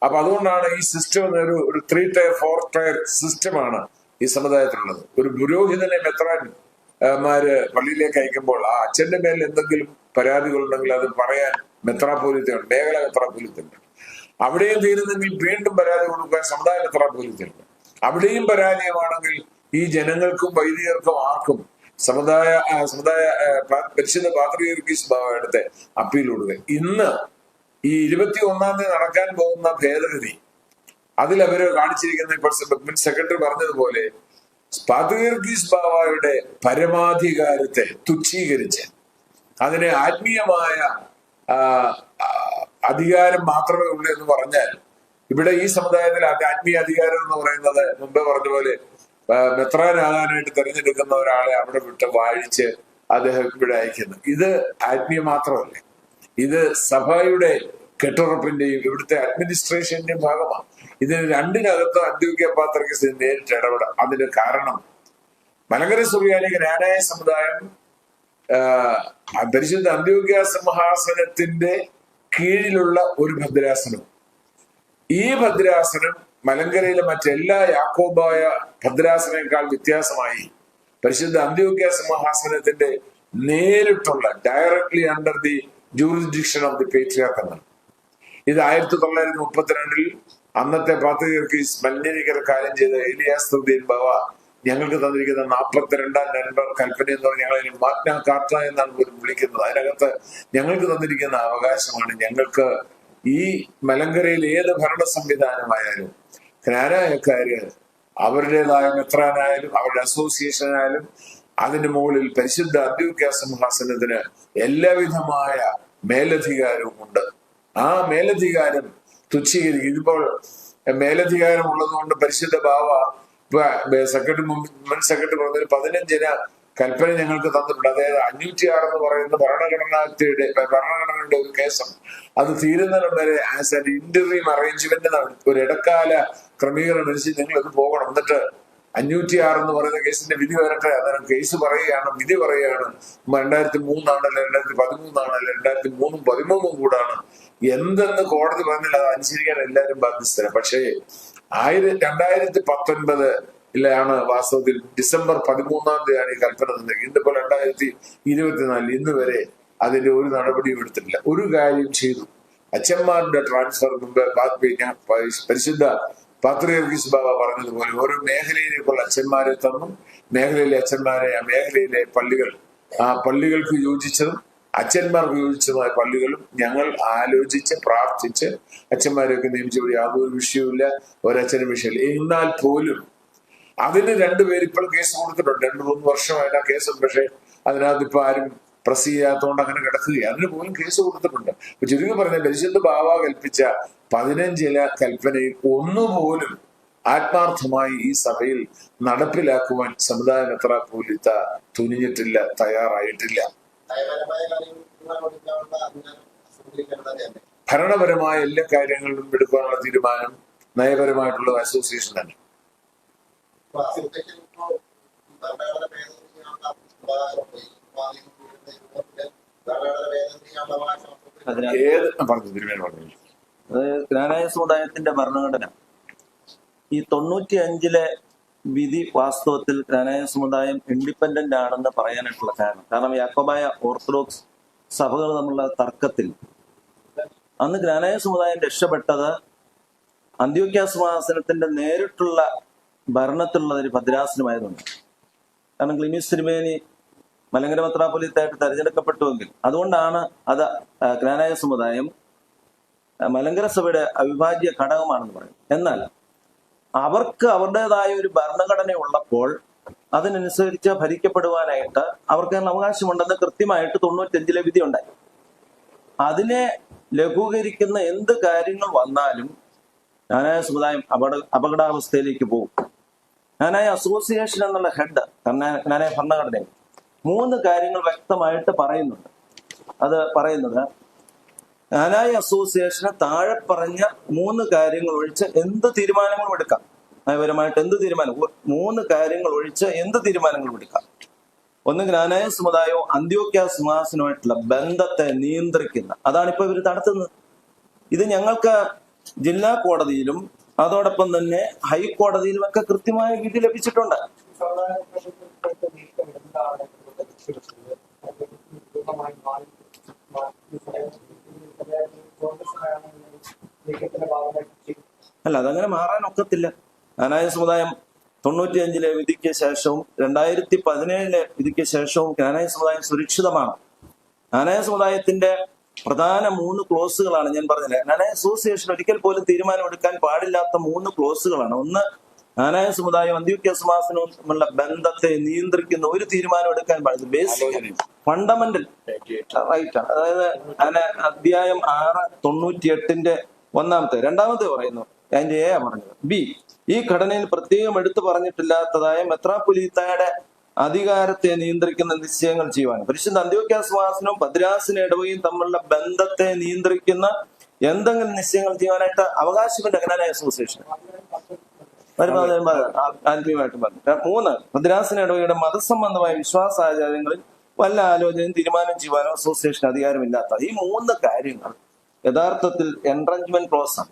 അപ്പൊ അതുകൊണ്ടാണ് ഈ സിസ്റ്റം ഒരു 3 ടയർ 4 ടയർ സിസ്റ്റമാണ് ഈ സമുദായത്തിലുള്ളത്. ഒരു പുരോഹിതനെ മെത്രാന്മാര് പള്ളിയിലേക്ക് അയക്കുമ്പോൾ ആ അച്ഛന്റെ മേൽ എന്തെങ്കിലും പരാതികളുണ്ടെങ്കിൽ അത് പറയാൻ മെത്രാപ്പോലിത്തയുണ്ട്, മേഖല മെത്രാപ്പോലിത്തയുണ്ട്. അവിടെയും തീരുന്നെങ്കിൽ വീണ്ടും പരാതി കൊടുക്കാൻ സമുദായ മെത്രാപ്പോലിത്തയുണ്ട്. അവിടെയും പരാജയമാണെങ്കിൽ ഈ ജനങ്ങൾക്കും വൈദികർക്കും ആർക്കും സമുദായ പരിശുദ്ധ പാത്രികീസ് ബാവയുടെ അപ്പീൽ കൊടുക്കുക. ഇന്ന് ഈ 21 നടക്കാൻ പോകുന്ന ഭേദഗതി അതിൽ അവര് കാണിച്ചിരിക്കുന്ന ഇപ്പോൾ സെക്രട്ടറി പറഞ്ഞതുപോലെ പാത്രികീസ് ബാവയുടെ പരമാധികാരത്തെ തുച്ഛീകരിച്ച് അതിന് ആത്മീയമായ അധികാരം മാത്രമേ ഉള്ളൂ എന്ന് പറഞ്ഞാൽ ഇവിടെ ഈ സമുദായത്തിൽ ആത്മീയ അധികാരം എന്ന് പറയുന്നത് മുമ്പേ പറഞ്ഞ പോലെ മെത്രാനാകാനായിട്ട് തെരഞ്ഞെടുക്കുന്ന ഒരാളെ അവിടെ വിട്ട് വാഴിച്ച് അദ്ദേഹം ഇവിടെ അയക്കുന്നു. ഇത് ആത്മീയ മാത്രമല്ല, ഇത് സഭയുടെ കെട്ടുറപ്പിന്റെയും ഇവിടുത്തെ അഡ്മിനിസ്ട്രേഷന്റെയും ഭാഗമാണ്. ഇതിന് രണ്ടിനകത്തും അന്ത്യോക്യ പാത്രികീസ് നേരിട്ട് ഇടപെടാം. അതിന് കാരണം മലങ്കര സുറിയാനി ജ്ഞാനായ സമുദായം പരിശുദ്ധ അന്ത്യോക്യ സിംഹാസനത്തിന്റെ കീഴിലുള്ള ഒരു ഭദ്രാസനം. ഈ ഭദ്രാസനം മലങ്കരയിലെ മറ്റെല്ലാ യാക്കോബായ ഭദ്രാസനേക്കാൾ വ്യത്യാസമായി പരിശുദ്ധ അന്ത്യോക്യ സിംഹാസനത്തിന്റെ നേരിട്ടുള്ള directly under the jurisdiction of the patriarch എന്നാണ്. ഇത് 1932 അന്നത്തെ പാത്രികീസ് മലിനീകര കാര്യം ചെയ്ത ഏലിയാസ് ബാവ ഞങ്ങൾക്ക് തന്നിരിക്കുന്ന 42ാം നമ്പർ കൽപ്പന എന്ന് പറഞ്ഞാൽ ഞങ്ങൾ അതിന് മാഗ്ന കാർട്ട എന്നാണ് പോലും വിളിക്കുന്നത്. അതിനകത്ത് ഞങ്ങൾക്ക് തന്നിരിക്കുന്ന അവകാശമാണ്. ഞങ്ങൾക്ക് ഈ മലങ്കരയിൽ ഏത് ഭരണ സംവിധാനമായാലും ജ്ഞാനായക്കാര് അവരുടേതായ മെത്രാനായാലും അവരുടെ അസോസിയേഷനായാലും അതിന്റെ മുകളിൽ പരിശുദ്ധ അന്ത്യോക്യ സിംഹാസനത്തിന് എല്ലാവിധമായ മേലധികാരവും ഉണ്ട്. ആ മേലധികാരം തുച്ഛീകരിക്കും. ഇതിപ്പോൾ മേലധികാരം ഉള്ളതുകൊണ്ട് പരിശുദ്ധ ബാവ സെക്രട്ടറി മുൻ സെക്രട്ടറി പറഞ്ഞ 15 കൽപ്പന ഞങ്ങൾക്ക് തന്നിട്ടുണ്ട്. അതായത് 506 എന്ന് പറയുന്ന ഭരണഘടനയുടെ ഒരു കേസം അത് തീരുന്നതിന് വരെ ആസ് ആൻ ഇന്റർവ്യൂ അറേഞ്ച്മെന്റ് ഒരു ഇടക്കാല ക്രമീകരണം അനുസരിച്ച് നിങ്ങൾ ഇത് പോകണം. എന്നിട്ട് 506 എന്ന് പറയുന്ന കേസിന്റെ വിധി വരട്ടെ. അന്നേരം കേസ് പറയുകയാണ്, വിധി പറയുകയാണ് 2003 ആണല്ലോ 2013 ആണല്ലോ 2003 13 കൂടാണ് എന്തെന്ന് കോടതി പറഞ്ഞാൽ അത് അനുസരിക്കാൻ എല്ലാവരും ബാധ്യസ്ഥരാണ്. പക്ഷേ 2019 വാസ്തവത്തിൽ ഡിസംബർ 13 ഈ കൽപ്പന തന്നത്. ഇന്നിപ്പോ 2024 ഇന്ന് വരെ അതിന്റെ ഒരു നടപടിയും എടുത്തിട്ടില്ല. ഒരു കാര്യം ചെയ്തു, അച്ഛന്മാരുടെ ട്രാൻസ്ഫർ മുമ്പ് പരിശുദ്ധ പാത്രികീസ് ബാവ പറഞ്ഞതുപോലെ ഓരോ മേഖലയിലേക്കുള്ള അച്ഛന്മാരെ തന്നു. മേഖലയിലെ അച്ഛന്മാരെ ആ മേഖലയിലെ പള്ളികൾ ആ പള്ളികൾക്ക് യോജിച്ചതും അച്ഛന്മാർക്ക് യോജിച്ചതുമായ പള്ളികളും ഞങ്ങൾ ആലോചിച്ച് പ്രാർത്ഥിച്ച് അച്ഛന്മാരെയൊക്കെ നിയമിച്ചപ്പോൾ യാതൊരു വിഷയവുമില്ല, ഒരച്ഛനും വിഷയമില്ല. എന്നാൽ പോലും അതിന് 2 പേര് ഇപ്പോൾ കേസ് കൊടുത്തിട്ടുണ്ട്. 2-3 വർഷമായിട്ട് ആ കേസുണ്ട്. പക്ഷെ അതിനകത്ത് ഇപ്പൊ ആരും പ്രസ് ചെയ്യാത്തതുകൊണ്ട് അങ്ങനെ കിടക്കുകയാണ്. അതിന് പോലും കേസ് കൊടുത്തിട്ടുണ്ട്. ചുരുക്കി പറഞ്ഞ പരിശുദ്ധ ബാവ കൽപ്പിച്ച 15 കൽപ്പനയിൽ ഒന്നുപോലും ആത്മാർത്ഥമായി ഈ സഭയിൽ നടപ്പിലാക്കുവാൻ സമുദായ മെത്രാപ്പോലീത്ത തുനിഞ്ഞിട്ടില്ല, തയ്യാറായിട്ടില്ല. നയപരമായ കാര്യങ്ങൾ തീരുമാനമെടുക്കാനുള്ള അധികാരം അസംബ്ലിക്ക് തന്നെയല്ലേ? ഭരണപരമായ എല്ലാ കാര്യങ്ങളിലും എടുക്കാനുള്ള തീരുമാനം നയപരമായിട്ടുള്ള അസോസിയേഷൻ തന്നെ. അപ്പൊ അസോസിയേഷൻ ഇപ്പോ ഭരണഘടന ഭേദഗതി ചെയ്യാനുള്ള ഭരണഘടന ഭേദഗതി ചെയ്യാനുള്ള അവകാശം ഏത് പറഞ്ഞു തിരുമേനി പറഞ്ഞു. ജ്ഞാനായ സമുദായത്തിന്റെ ഭരണഘടന ഈ 95-ലെ വിധി വാസ്തവത്തിൽ ജ്ഞാനായ സമുദായം ഇൻഡിപെൻഡന്റ് ആണെന്ന് പറയാനായിട്ടുള്ള കാരണം യാക്കോബായ ഓർത്തഡോക്സ് സഭകൾ തമ്മിലുള്ള തർക്കത്തിൽ അന്ന് ജ്ഞാനായ സമുദായം രക്ഷപ്പെട്ടത് അന്ത്യോക്യ സിംഹാസനത്തിന്റെ നേരിട്ടുള്ള ഭരണത്തിലുള്ള ഒരു ഭദ്രാസനമായതുകൊണ്ട്. കാരണം ക്ലീമീസ് തിരുമേനി മലങ്കര മെത്രാപ്പൊലീത്തായിട്ട് തെരഞ്ഞെടുക്കപ്പെട്ടുവെങ്കിൽ അതുകൊണ്ടാണ് അത് ജ്ഞാനായ സമുദായം മലങ്കര സഭയുടെ അവിഭാജ്യ ഘടകമാണെന്ന് പറയും. എന്നാൽ അവർക്ക് അവരുടേതായ ഒരു ഭരണഘടന ഉള്ളപ്പോൾ അതിനനുസരിച്ച് ഭരിക്കപ്പെടുവാനായിട്ട് അവർക്ക് അവകാശമുണ്ടെന്ന് കൃത്യമായിട്ട് 95-ലെ വിധി ഉണ്ടായി. അതിനെ ലഘൂകരിക്കുന്ന എന്ത് കാര്യങ്ങൾ വന്നാലും ജ്ഞാനായ സമുദായം അപകടാവസ്ഥയിലേക്ക് പോകും. ജ്ഞാനായ അസോസിയേഷൻ എന്നുള്ള ഹെഡ് ജ്ഞാനായ ഭരണഘടനയിൽ 3 കാര്യങ്ങൾ വ്യക്തമായിട്ട് പറയുന്നുണ്ട്. അത് പറയുന്നത് ജ്ഞാനായ അസോസിയേഷന് താഴെ പറഞ്ഞ 3 കാര്യങ്ങൾ ഒഴിച്ച് എന്ത് തീരുമാനങ്ങളും എടുക്കാം. നയപരമായിട്ട് എന്ത് തീരുമാനം, 3 കാര്യങ്ങൾ ഒഴിച്ച് എന്ത് തീരുമാനങ്ങളും എടുക്കാം. ഒന്ന്, ജ്ഞാനായ സമുദായവും അന്ത്യോക്യ സിംഹാസനവുമായിട്ടുള്ള ബന്ധത്തെ നിയന്ത്രിക്കുന്ന, അതാണിപ്പോ ഇവർ നടത്തുന്നത്. ഇത് ഞങ്ങൾക്ക് ജില്ലാ കോടതിയിലും അതോടൊപ്പം തന്നെ ഹൈക്കോടതിയിലും ഒക്കെ കൃത്യമായ വിധി ലഭിച്ചിട്ടുണ്ട്. അല്ല, അതങ്ങനെ മാറാൻ ഒക്കത്തില്ല. ജ്ഞാനായ സമുദായം 95-ലെ വിധിക്ക് ശേഷവും 2017-ലെ വിധിക്ക് ശേഷവും ജ്ഞാനായ സമുദായം സുരക്ഷിതമാണ്. ജ്ഞാനായ സമുദായത്തിന്റെ പ്രധാന 3 ക്ലോസുകളാണ് ഞാൻ പറഞ്ഞില്ല. ജ്ഞാനായ അസോസിയേഷൻ ഒരിക്കൽ പോലും തീരുമാനമെടുക്കാൻ പാടില്ലാത്ത 3 ക്ലോസുകളാണ്. ഒന്ന്, ജ്ഞാനായ സമുദായം അന്ത്യോക്യ സിംഹാസനവും തമ്മിലുള്ള ബന്ധത്തെ നിയന്ത്രിക്കുന്ന ഒരു തീരുമാനം എടുക്കാൻ പാടില്ല. ബേസിക് ഫണ്ടമെന്റൽ റൈറ്റ് ആണ്. അതായത് അധ്യായം 6 98-ന്റെ 1-ാമത്തെ 2-ാമത്തെ പറയുന്നു. അതിന്റെ എ പറഞ്ഞത്. ബി, ഈ ഘടനയിൽ പ്രത്യേകം എടുത്തു പറഞ്ഞിട്ടില്ലാത്തതായ മെത്രാപ്പൊലീത്തയുടെ അധികാരത്തെ നിയന്ത്രിക്കുന്ന നിശ്ചയങ്ങൾ ചെയ്യുവാനും പരിശുദ്ധ അന്ത്യോക്യ സിംഹാസനവും ഭദ്രാസന ഇടവകയും തമ്മിലുള്ള ബന്ധത്തെ നിയന്ത്രിക്കുന്ന എന്തെങ്കിലും നിശ്ചയങ്ങൾ ചെയ്യുവാനായിട്ട് അവകാശമുണ്ട് ജ്ഞാനായ അസോസിയേഷൻ. ആത്മീയമായിട്ടും പറഞ്ഞു. 3, ഭദ്രാസന ഇടവകയുടെ മതസംബന്ധമായ വിശ്വാസാചാരങ്ങളിൽ വല്ല ആലോചനയും തീരുമാനം ചെയ്യുവാനോ അസോസിയേഷൻ അധികാരമില്ലാത്ത ഈ 3 കാര്യങ്ങൾ യഥാർത്ഥത്തിൽ എൻട്രഞ്ച്മെന്റ് ക്ലോസ് ആണ്.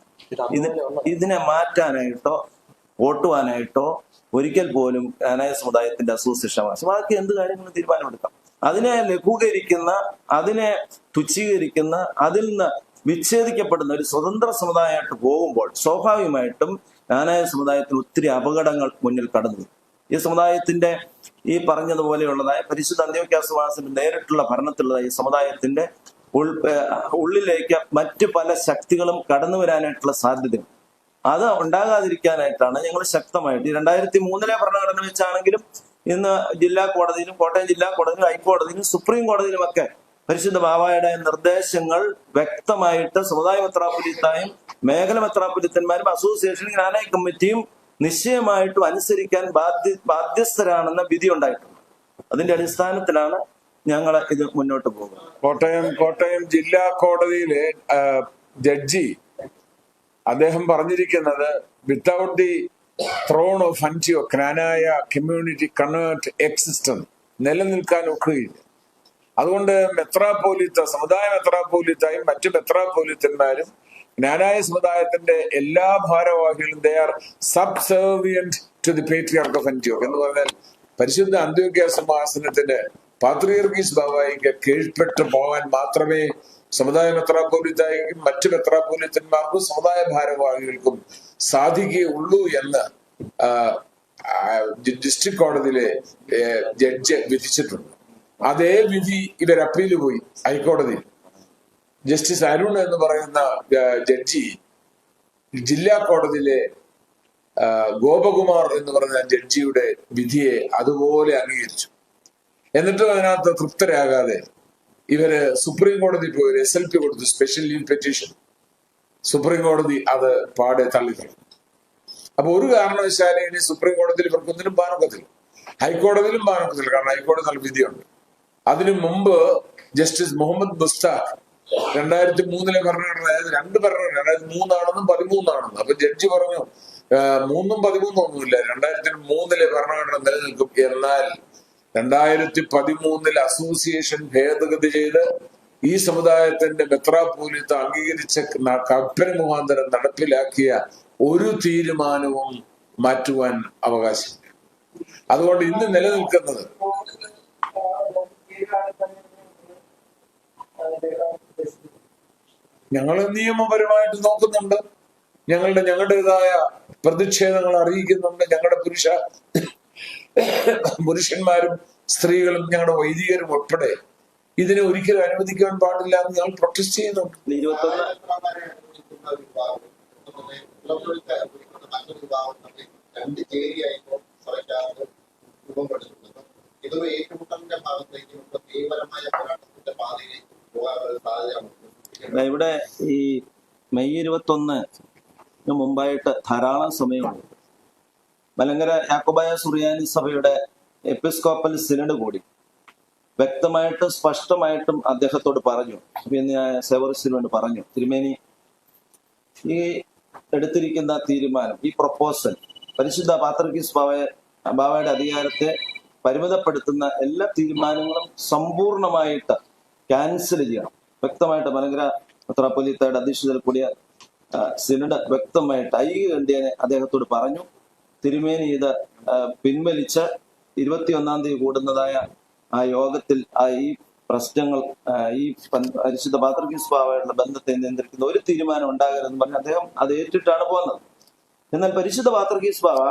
ഇതിനെ മാറ്റാനായിട്ടോ ഓട്ടുവാനായിട്ടോ ഒരിക്കൽ പോലും ജ്ഞാനായ സമുദായത്തിന്റെ അസോസിയേഷൻ അവകാശം. ബാക്കി എന്ത് കാര്യങ്ങളും തീരുമാനമെടുക്കാം. അതിനെ ലഘൂകരിക്കുന്ന, അതിനെ തുച്ഛീകരിക്കുന്ന, അതിൽ നിന്ന് വിച്ഛേദിക്കപ്പെടുന്ന ഒരു സ്വതന്ത്ര സമുദായമായിട്ട് പോകുമ്പോൾ സ്വാഭാവികമായിട്ടും ജ്ഞാനായ സമുദായത്തിന് ഒത്തിരി അപകടങ്ങൾ മുന്നിൽ കടന്നു. ഈ സമുദായത്തിന്റെ ഈ പറഞ്ഞതുപോലെയുള്ളതായ പരിശുദ്ധ അന്ത്യോക്യ സിംഹാസനത്തിന്റെ നേരിട്ടുള്ള ഭരണത്തിലുള്ളതായ ഈ സമുദായത്തിന്റെ ഉള്ളിലേക്ക് മറ്റു പല ശക്തികളും കടന്നു വരാനായിട്ടുള്ള സാധ്യതയുണ്ട്. അത് ഉണ്ടാകാതിരിക്കാനായിട്ടാണ് ഞങ്ങൾ ശക്തമായിട്ട് 2003-ലെ ഭരണഘടന വെച്ചാണെങ്കിലും ഇന്ന് ജില്ലാ കോടതിയിലും കോട്ടയം ജില്ലാ കോടതിയിലും ഹൈക്കോടതിയിലും സുപ്രീം കോടതിയിലുമൊക്കെ പരിശുദ്ധ ബാവായുടെ നിർദ്ദേശങ്ങൾ വ്യക്തമായിട്ട് സമുദായ മെത്രാപ്പൊലീത്തായും മേഖല മെത്രാപ്പൊലീത്തന്മാരും അസോസിയേഷനും ജ്ഞാനായ കമ്മിറ്റിയും നിശ്ചയമായിട്ടും അനുസരിക്കാൻ ബാധ്യസ്ഥരാണെന്ന വിധി ഉണ്ടായിട്ടുണ്ട്. അതിന്റെ അടിസ്ഥാനത്തിലാണ് ഞങ്ങൾ ഇത് മുന്നോട്ട് പോകുന്നത്. കോട്ടയം ജില്ലാ കോടതിയിലെ ജഡ്ജി അദ്ദേഹം പറഞ്ഞിരിക്കുന്നത് without the throne of Antioch Knanaya community convert existence നിലനിൽക്കാൻ ഒക്കുകയില്ല. അതുകൊണ്ട് മെത്രാപ്പൊലീത്ത സമുദായ മെത്രാപ്പൊലീത്തായും മറ്റു മെത്രാപ്പൊലീത്തന്മാരും ജ്ഞാനായ സമുദായത്തിന്റെ എല്ലാ ഭാരവാഹികളും they are subservient to the patriarch of Antioch എന്ന് പറഞ്ഞാൽ പരിശുദ്ധ അന്ത്യോക്യ സിംഹാസനത്തിന്റെ പാത്രിയർക്കീസ് ബാവായിക്ക് കീഴ്പ്പെട്ടു പോകാൻ മാത്രമേ സമുദായ മെത്രാപ്പൊലീത്തായും മറ്റു മെത്രാപ്പൊലീത്തന്മാർക്കും സമുദായ ഭാരവാഹികൾക്കും സാധിക്കുകയുള്ളൂ എന്ന് ഡിസ്ട്രിക്ട് കോടതിയിലെ ജഡ്ജ് വിധിച്ചിട്ടുണ്ട്. അതേ വിധി ഇവർ അപ്പീൽ പോയി ഹൈക്കോടതിയിൽ. ജസ്റ്റിസ് അരുൺ എന്ന് പറയുന്ന ജഡ്ജി ജില്ലാ കോടതിയിലെ ഗോപകുമാർ എന്ന് പറയുന്ന ജഡ്ജിയുടെ വിധിയെ അതുപോലെ അംഗീകരിച്ചു. എന്നിട്ടും അതിനകത്ത് തൃപ്തരാകാതെ ഇവര് സുപ്രീം കോടതി പോയി SLP കൊടുത്തു, സ്പെഷ്യൽ ലീവ് പെറ്റീഷൻ. സുപ്രീം കോടതി അത് പാടെ തള്ളിക്കളഞ്ഞു. അപ്പൊ ഒരു കാരണവശാലും ഇനി സുപ്രീം കോടതിയിൽ ഇവർക്കൊന്നിനും പാനൊക്കത്തില്ല, ഹൈക്കോടതിയിലും പാനൊക്കത്തില്ല. കാരണം ഹൈക്കോടതി നല്ല വിധിയുണ്ട്. അതിനു മുമ്പ് ജസ്റ്റിസ് മുഹമ്മദ് മുസ്താഖ് 2003 ഭരണഘടന, അതായത് 2 ഭരണഘടന, അതായത് 3 13 അപ്പൊ ജഡ്ജി പറഞ്ഞു 3 13 ഒന്നുമില്ല, 2003 ഭരണഘടന നിലനിൽക്കും. എന്നാൽ 2013 അസോസിയേഷൻ ഭേദഗതി ചെയ്ത് ഈ സമുദായത്തിന്റെ മെത്രാപ്പോലീത്ത അംഗീകരിച്ച കൽപ്പന മുഖാന്തരം നടപ്പിലാക്കിയ ഒരു തീരുമാനവും മാറ്റുവാൻ അവകാശമില്ല. അതുകൊണ്ട് ഇന്ന് നിലനിൽക്കുന്നത് ഞങ്ങൾ നിയമപരമായിട്ട് നോക്കുന്നുണ്ട്, ഞങ്ങളുടേതായ പ്രതിഷേധങ്ങൾ അറിയിക്കുന്നുണ്ട്. ഞങ്ങളുടെ പുരുഷന്മാരും സ്ത്രീകളും ഞങ്ങളുടെ വൈദികരും ഉൾപ്പെടെ ഇതിനെ ഒരിക്കലും അനുവദിക്കാൻ പാടില്ല എന്ന് ഞങ്ങൾ പ്രൊട്ടസ്റ്റ് ചെയ്യുന്നുണ്ട്. ഇതൊരു ഏറ്റുമുട്ടലിന്റെ ഭാഗത്തേക്ക് തീവ്രമായ പോരാട്ടത്തിന്റെ പാതയിലേക്ക് പോകാനുള്ള സാധ്യതയാണ്. ഇവിടെ ഈ മെയ് 21 മുമ്പായിട്ട് ധാരാളം സമയമുണ്ട്. മലങ്കര യാക്കോബായ സുറിയാനി സഭയുടെ എപ്പിസ്കോപ്പൽ സിനഡ് കൂടി വ്യക്തമായിട്ടും സ്പഷ്ടമായിട്ടും അദ്ദേഹത്തോട് പറഞ്ഞു, പിന്നെ സെവറിസിനോട് പറഞ്ഞു, തിരുമേനി ഈ എടുത്തിരിക്കുന്ന തീരുമാനം, ഈ പ്രൊപ്പോസൽ പരിശുദ്ധ പാത്രിക്കീസ് ബാവയുടെ അധികാരത്തെ പരിമിതപ്പെടുത്തുന്ന എല്ലാ തീരുമാനങ്ങളും സമ്പൂർണമായിട്ട് ക്യാൻസൽ ചെയ്യണം. വ്യക്തമായിട്ട് മലങ്കര മെത്രാപ്പൊലീത്തയുടെ അധ്യക്ഷതയിൽ കൂടിയ സിനഡ് വ്യക്തമായിട്ട് ഐക്യകണ്ഠ്യേന അദ്ദേഹത്തോട് പറഞ്ഞു. തിരുമേനി ഇത് പിൻവലിച്ച് 21-ാം തീയതി കൂടുന്നതായ ആ യോഗത്തിൽ ഈ പ്രശ്നങ്ങൾ, ഈ പരിശുദ്ധ പാത്രിക്കീസ് ബാവയുടെ ബന്ധത്തെ നിയന്ത്രിക്കുന്ന ഒരു തീരുമാനം ഉണ്ടാകരുതെന്ന് പറഞ്ഞ് അദ്ദേഹം അത് ഏറ്റിട്ടാണ് പോകുന്നത്. എന്നാൽ പരിശുദ്ധ പാത്രിക്കീസ് ബാവ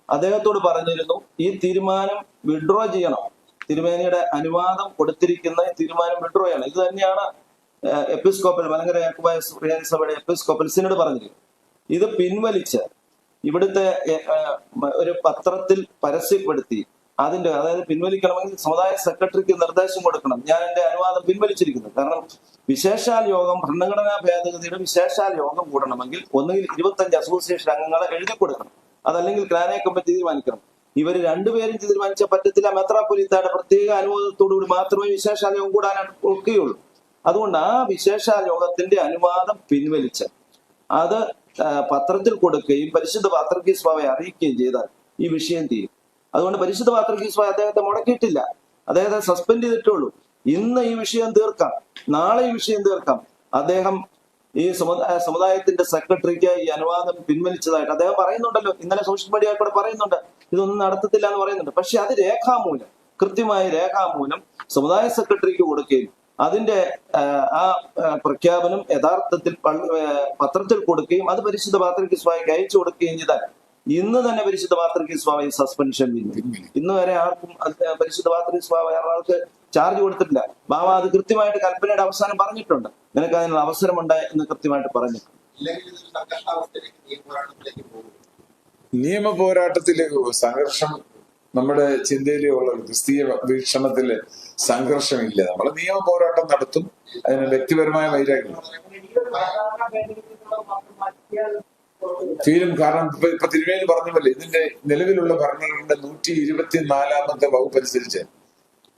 അദ്ദേഹത്തോട് പറഞ്ഞിരുന്നു, ഈ തീരുമാനം വിഡ്രോ ചെയ്യണം, തിരുമേനിയുടെ അനുവാദം കൊടുത്തിരിക്കുന്ന തീരുമാനം വിഡ്രോ ചെയ്യണം. ഇത് തന്നെയാണ് എപ്പിസ്കോപ്പൽ മലങ്കര യാക്കോബായ സുറിയാനി സഭയുടെ എപ്പിസ്കോപ്പൽ സിനഡ് പറഞ്ഞിരിക്കുന്നത്. ഇത് പിൻവലിച്ച് ഇവിടുത്തെ ഒരു പത്രത്തിൽ പരസ്യപ്പെടുത്തി അതായത് പിൻവലിക്കണമെങ്കിൽ സമുദായ സെക്രട്ടറിക്ക് നിർദ്ദേശം കൊടുക്കണം, ഞാൻ എന്റെ അനുവാദം പിൻവലിച്ചിരിക്കുന്നു. കാരണം വിശേഷാൽ യോഗം, ഭരണഘടനാ ഭേദഗതിയുടെ വിശേഷാൽ യോഗം കൂടണമെങ്കിൽ ഒന്നുകിൽ 25 അസോസിയേഷൻ അംഗങ്ങളെ എഴുതി കൊടുക്കണം, അതല്ലെങ്കിൽ ക്ലാനെ കമ്മിറ്റി തീരുമാനിക്കണം. ഇവര് രണ്ടുപേരും തീരുമാനിച്ചാൽ പറ്റത്തില്ല. മെത്രാപ്പൊലീത്തയുടെ പ്രത്യേക അനുവാദത്തോടുകൂടി മാത്രമേ വിശേഷാൽ യോഗം കൂടാൻ ഒക്കെയുള്ളൂ. അതുകൊണ്ട് ആ വിശേഷാൽ യോഗത്തിന്റെ അനുവാദം പിൻവലിച്ച് അത് പത്രത്തിൽ കൊടുക്കുകയും പരിശുദ്ധ പാത്രിക്കീസ് ബാവയെ അറിയിക്കുകയും ചെയ്താൽ ഈ വിഷയം തീരും. അതുകൊണ്ട് പരിശുദ്ധ പാത്രിക്കീസ് ബാവ അദ്ദേഹത്തെ മുടക്കിയിട്ടില്ല, അദ്ദേഹത്തെ സസ്പെൻഡ് ചെയ്തിട്ടുള്ളൂ. ഇന്ന് ഈ വിഷയം തീർക്കാം, നാളെ ഈ വിഷയം തീർക്കാം. അദ്ദേഹം ഈ സമുദായത്തിന്റെ സെക്രട്ടറിക്ക് ഈ അനുവാദം പിൻവലിച്ചതായിട്ട് അദ്ദേഹം പറയുന്നുണ്ടല്ലോ, ഇന്നലെ സോഷ്യൽ മീഡിയയിൽ കൂടെ പറയുന്നുണ്ട്, ഇതൊന്നും നടത്തത്തില്ല എന്ന് പറയുന്നുണ്ട്. പക്ഷെ അത് രേഖാമൂലം, കൃത്യമായ രേഖാമൂലം സമുദായ സെക്രട്ടറിക്ക് കൊടുക്കുകയും അതിന്റെ ആ പ്രഖ്യാപനം യഥാർത്ഥത്തിൽ പത്രത്തിൽ കൊടുക്കുകയും അത് പരിശുദ്ധ പാത്രിക്കീസ് ബാവയ്ക്ക് അയച്ചു കൊടുക്കുകയും ചെയ്താൽ ഇന്ന് തന്നെ പരിശുദ്ധ പാത്രിക്കീസ് ബാവയെ സസ്പെൻഷൻ ഇന്ന് വരെ ആർക്കും പരിശുദ്ധ പാത്രിക്കീസ് ബാവ ആൾക്ക് ചാർജ് കൊടുത്തിട്ടില്ല. ബാവ അത് കൃത്യമായിട്ട് കൽപ്പനയുടെ അവസാനം പറഞ്ഞിട്ടുണ്ട്, നിനക്ക് അതിനുള്ള അവസരമുണ്ട് എന്ന് കൃത്യമായിട്ട് പറഞ്ഞിട്ടുണ്ട്. നിയമ പോരാട്ടത്തിലേക്ക് സംഘർഷം നമ്മുടെ ചിന്തയിലുള്ള ക്രിസ്തീയ വീക്ഷണത്തില് സംഘർഷമില്ല. നമ്മൾ നിയമ പോരാട്ടം നടത്തും, അതിന് വ്യക്തിപരമായ വൈരാഗ്യം തീരും. കാരണം ഇപ്പൊ തിരുമേനി പറഞ്ഞപോലെ ഇതിന്റെ നിലവിലുള്ള ഭരണഘടനയുടെ 124-ാമത്തെ വകുപ്പ് അനുസരിച്ച്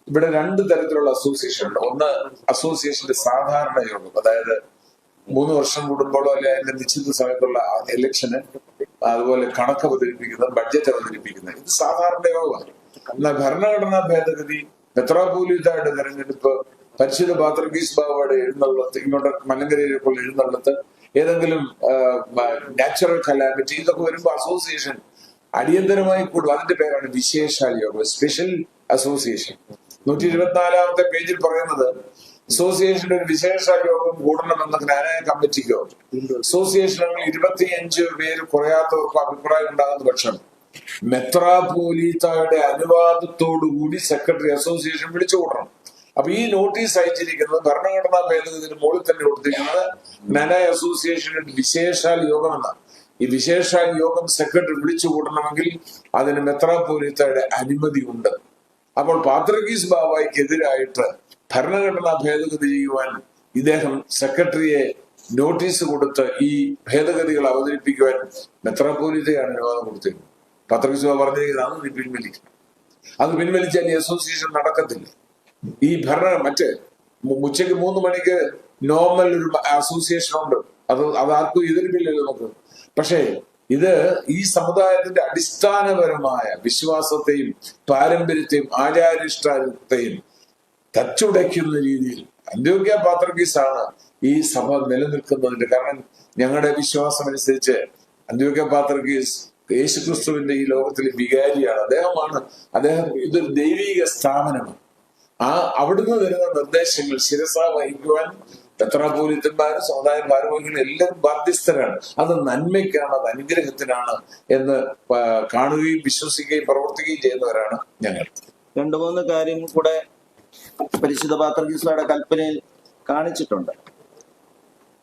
ഇവിടെ 2 തരത്തിലുള്ള അസോസിയേഷൻ ഉണ്ട്. ഒന്ന് അസോസിയേഷന്റെ സാധാരണ യോഗം, അതായത് 3 വർഷം കൂടുമ്പോഴോ അല്ലെ അതിന്റെ നിശ്ചിത സമയത്തുള്ള ഇലക്ഷന്, അതുപോലെ കണക്ക് അവതരിപ്പിക്കുന്നത്, ബഡ്ജറ്റ് അവതരിപ്പിക്കുന്നത്, ഇത് സാധാരണ യോഗമാണ്. എന്നാൽ ഭരണഘടനാ ഭേദഗതി, മെത്രാപ്പൊലീത്തയുടെ തെരഞ്ഞെടുപ്പ്, പരിശുദ്ധ പാത്രിക്കീസ് ബാവയുടെ എഴുന്നള്ളത്ത്, ഇങ്ങോട്ട് മലങ്കരയിലേക്കുള്ള എഴുന്നള്ളത്ത്, ഏതെങ്കിലും നാച്ചുറൽ കലാമിറ്റി, ഇതൊക്കെ വരുമ്പോൾ അസോസിയേഷൻ അടിയന്തരമായി കൂടും. അതിന്റെ പേരാണ് വിശേഷാൽ യോഗം, സ്പെഷ്യൽ അസോസിയേഷൻ. 124-ാമത്തെ പേജിൽ പറയുന്നത് അസോസിയേഷന്റെ ഒരു വിശേഷാൽ യോഗം കൂടണമെന്ന ജ്ഞാനായ കമ്മിറ്റിക്കോ അസോസിയേഷൻ അംഗങ്ങൾ 25 പേര് കുറയാത്തവർക്കോ അഭിപ്രായം ഉണ്ടാകുന്ന പക്ഷം മെത്രാപ്പൊലീത്തയുടെ അനുവാദത്തോടുകൂടി സെക്രട്ടറി അസോസിയേഷൻ വിളിച്ചു കൂടണം. അപ്പൊ ഈ നോട്ടീസ് അയച്ചിരിക്കുന്നത് ഭരണഘടനാ ഭേദഗതിന് മുകളിൽ തന്നെ കൊടുത്തിരിക്കുന്നത് ജ്ഞാനായ അസോസിയേഷന്റെ വിശേഷാൽ യോഗം എന്നാണ്. ഈ വിശേഷാൽ യോഗം സെക്രട്ടറി വിളിച്ചു കൂടണമെങ്കിൽ അതിന് മെത്രാപ്പൊലീത്തയുടെ അനുമതി ഉണ്ട്. അപ്പോൾ പാത്രിക്കീസ് ബാവയ്ക്കെതിരായിട്ട് ഭരണഘടനാ ഭേദഗതി ചെയ്യുവാൻ ഇദ്ദേഹം സെക്രട്ടറിയെ നോട്ടീസ് കൊടുത്ത് ഈ ഭേദഗതികൾ അവതരിപ്പിക്കുവാൻ മെത്രാപ്പോലീത്തയാണ് അനുവാദം കൊടുത്തിരുന്നത്. പത്രോസ് പറഞ്ഞിരിക്കുന്നത് അത് നീ പിൻവലിക്കും. അത് പിൻവലിച്ചാൽ ഈ അസോസിയേഷൻ നടക്കത്തില്ല. ഈ മറ്റേ ഉച്ചയ്ക്ക് 3 മണിക്ക് നോർമൽ ഒരു അസോസിയേഷൻ ഉണ്ട്. അതാർക്കും എതിർപ്പില്ലല്ലോ നമുക്ക്. പക്ഷേ ഇത് ഈ സമുദായത്തിന്റെ അടിസ്ഥാനപരമായ വിശ്വാസത്തെയും പാരമ്പര്യത്തെയും ആചാരാനുഷ്ഠാനത്തെയും തച്ചുടയ്ക്കുന്ന രീതിയിൽ അന്ത്യോക്യ പാത്രിക്കീസാണ് ഈ സഭ നിലനിൽക്കുന്നതിന്റെ കാരണം. ഞങ്ങളുടെ വിശ്വാസം അനുസരിച്ച് അന്ത്യോക്യ പാത്രിക്കീസ് യേശുക്രിസ്തുവിന്റെ ഈ ലോകത്തിലെ വികാരിയാണ്. അദ്ദേഹം ഇതൊരു ദൈവിക സ്ഥാപനമാണ്. അവിടുന്ന് വരുന്ന നിർദ്ദേശങ്ങൾ ശിരസ വഹിക്കുവാൻ മെത്രാപ്പോലീത്തന്മാരും സമുദായ ഭാരവാഹികളും എല്ലാവരും ബാധ്യസ്ഥരാണ്. അത് നന്മയ്ക്കാണ്, അത് അനുഗ്രഹത്തിനാണ് എന്ന് കാണുകയും വിശ്വസിക്കുകയും പ്രവർത്തിക്കുകയും ചെയ്യുന്നവരാണ് ഞങ്ങൾ. 2-3 കാര്യങ്ങൾ കൂടെ പരിശുദ്ധ പാത്രിക്കീസയുടെ കൽപ്പനയിൽ കാണിച്ചിട്ടുണ്ട്.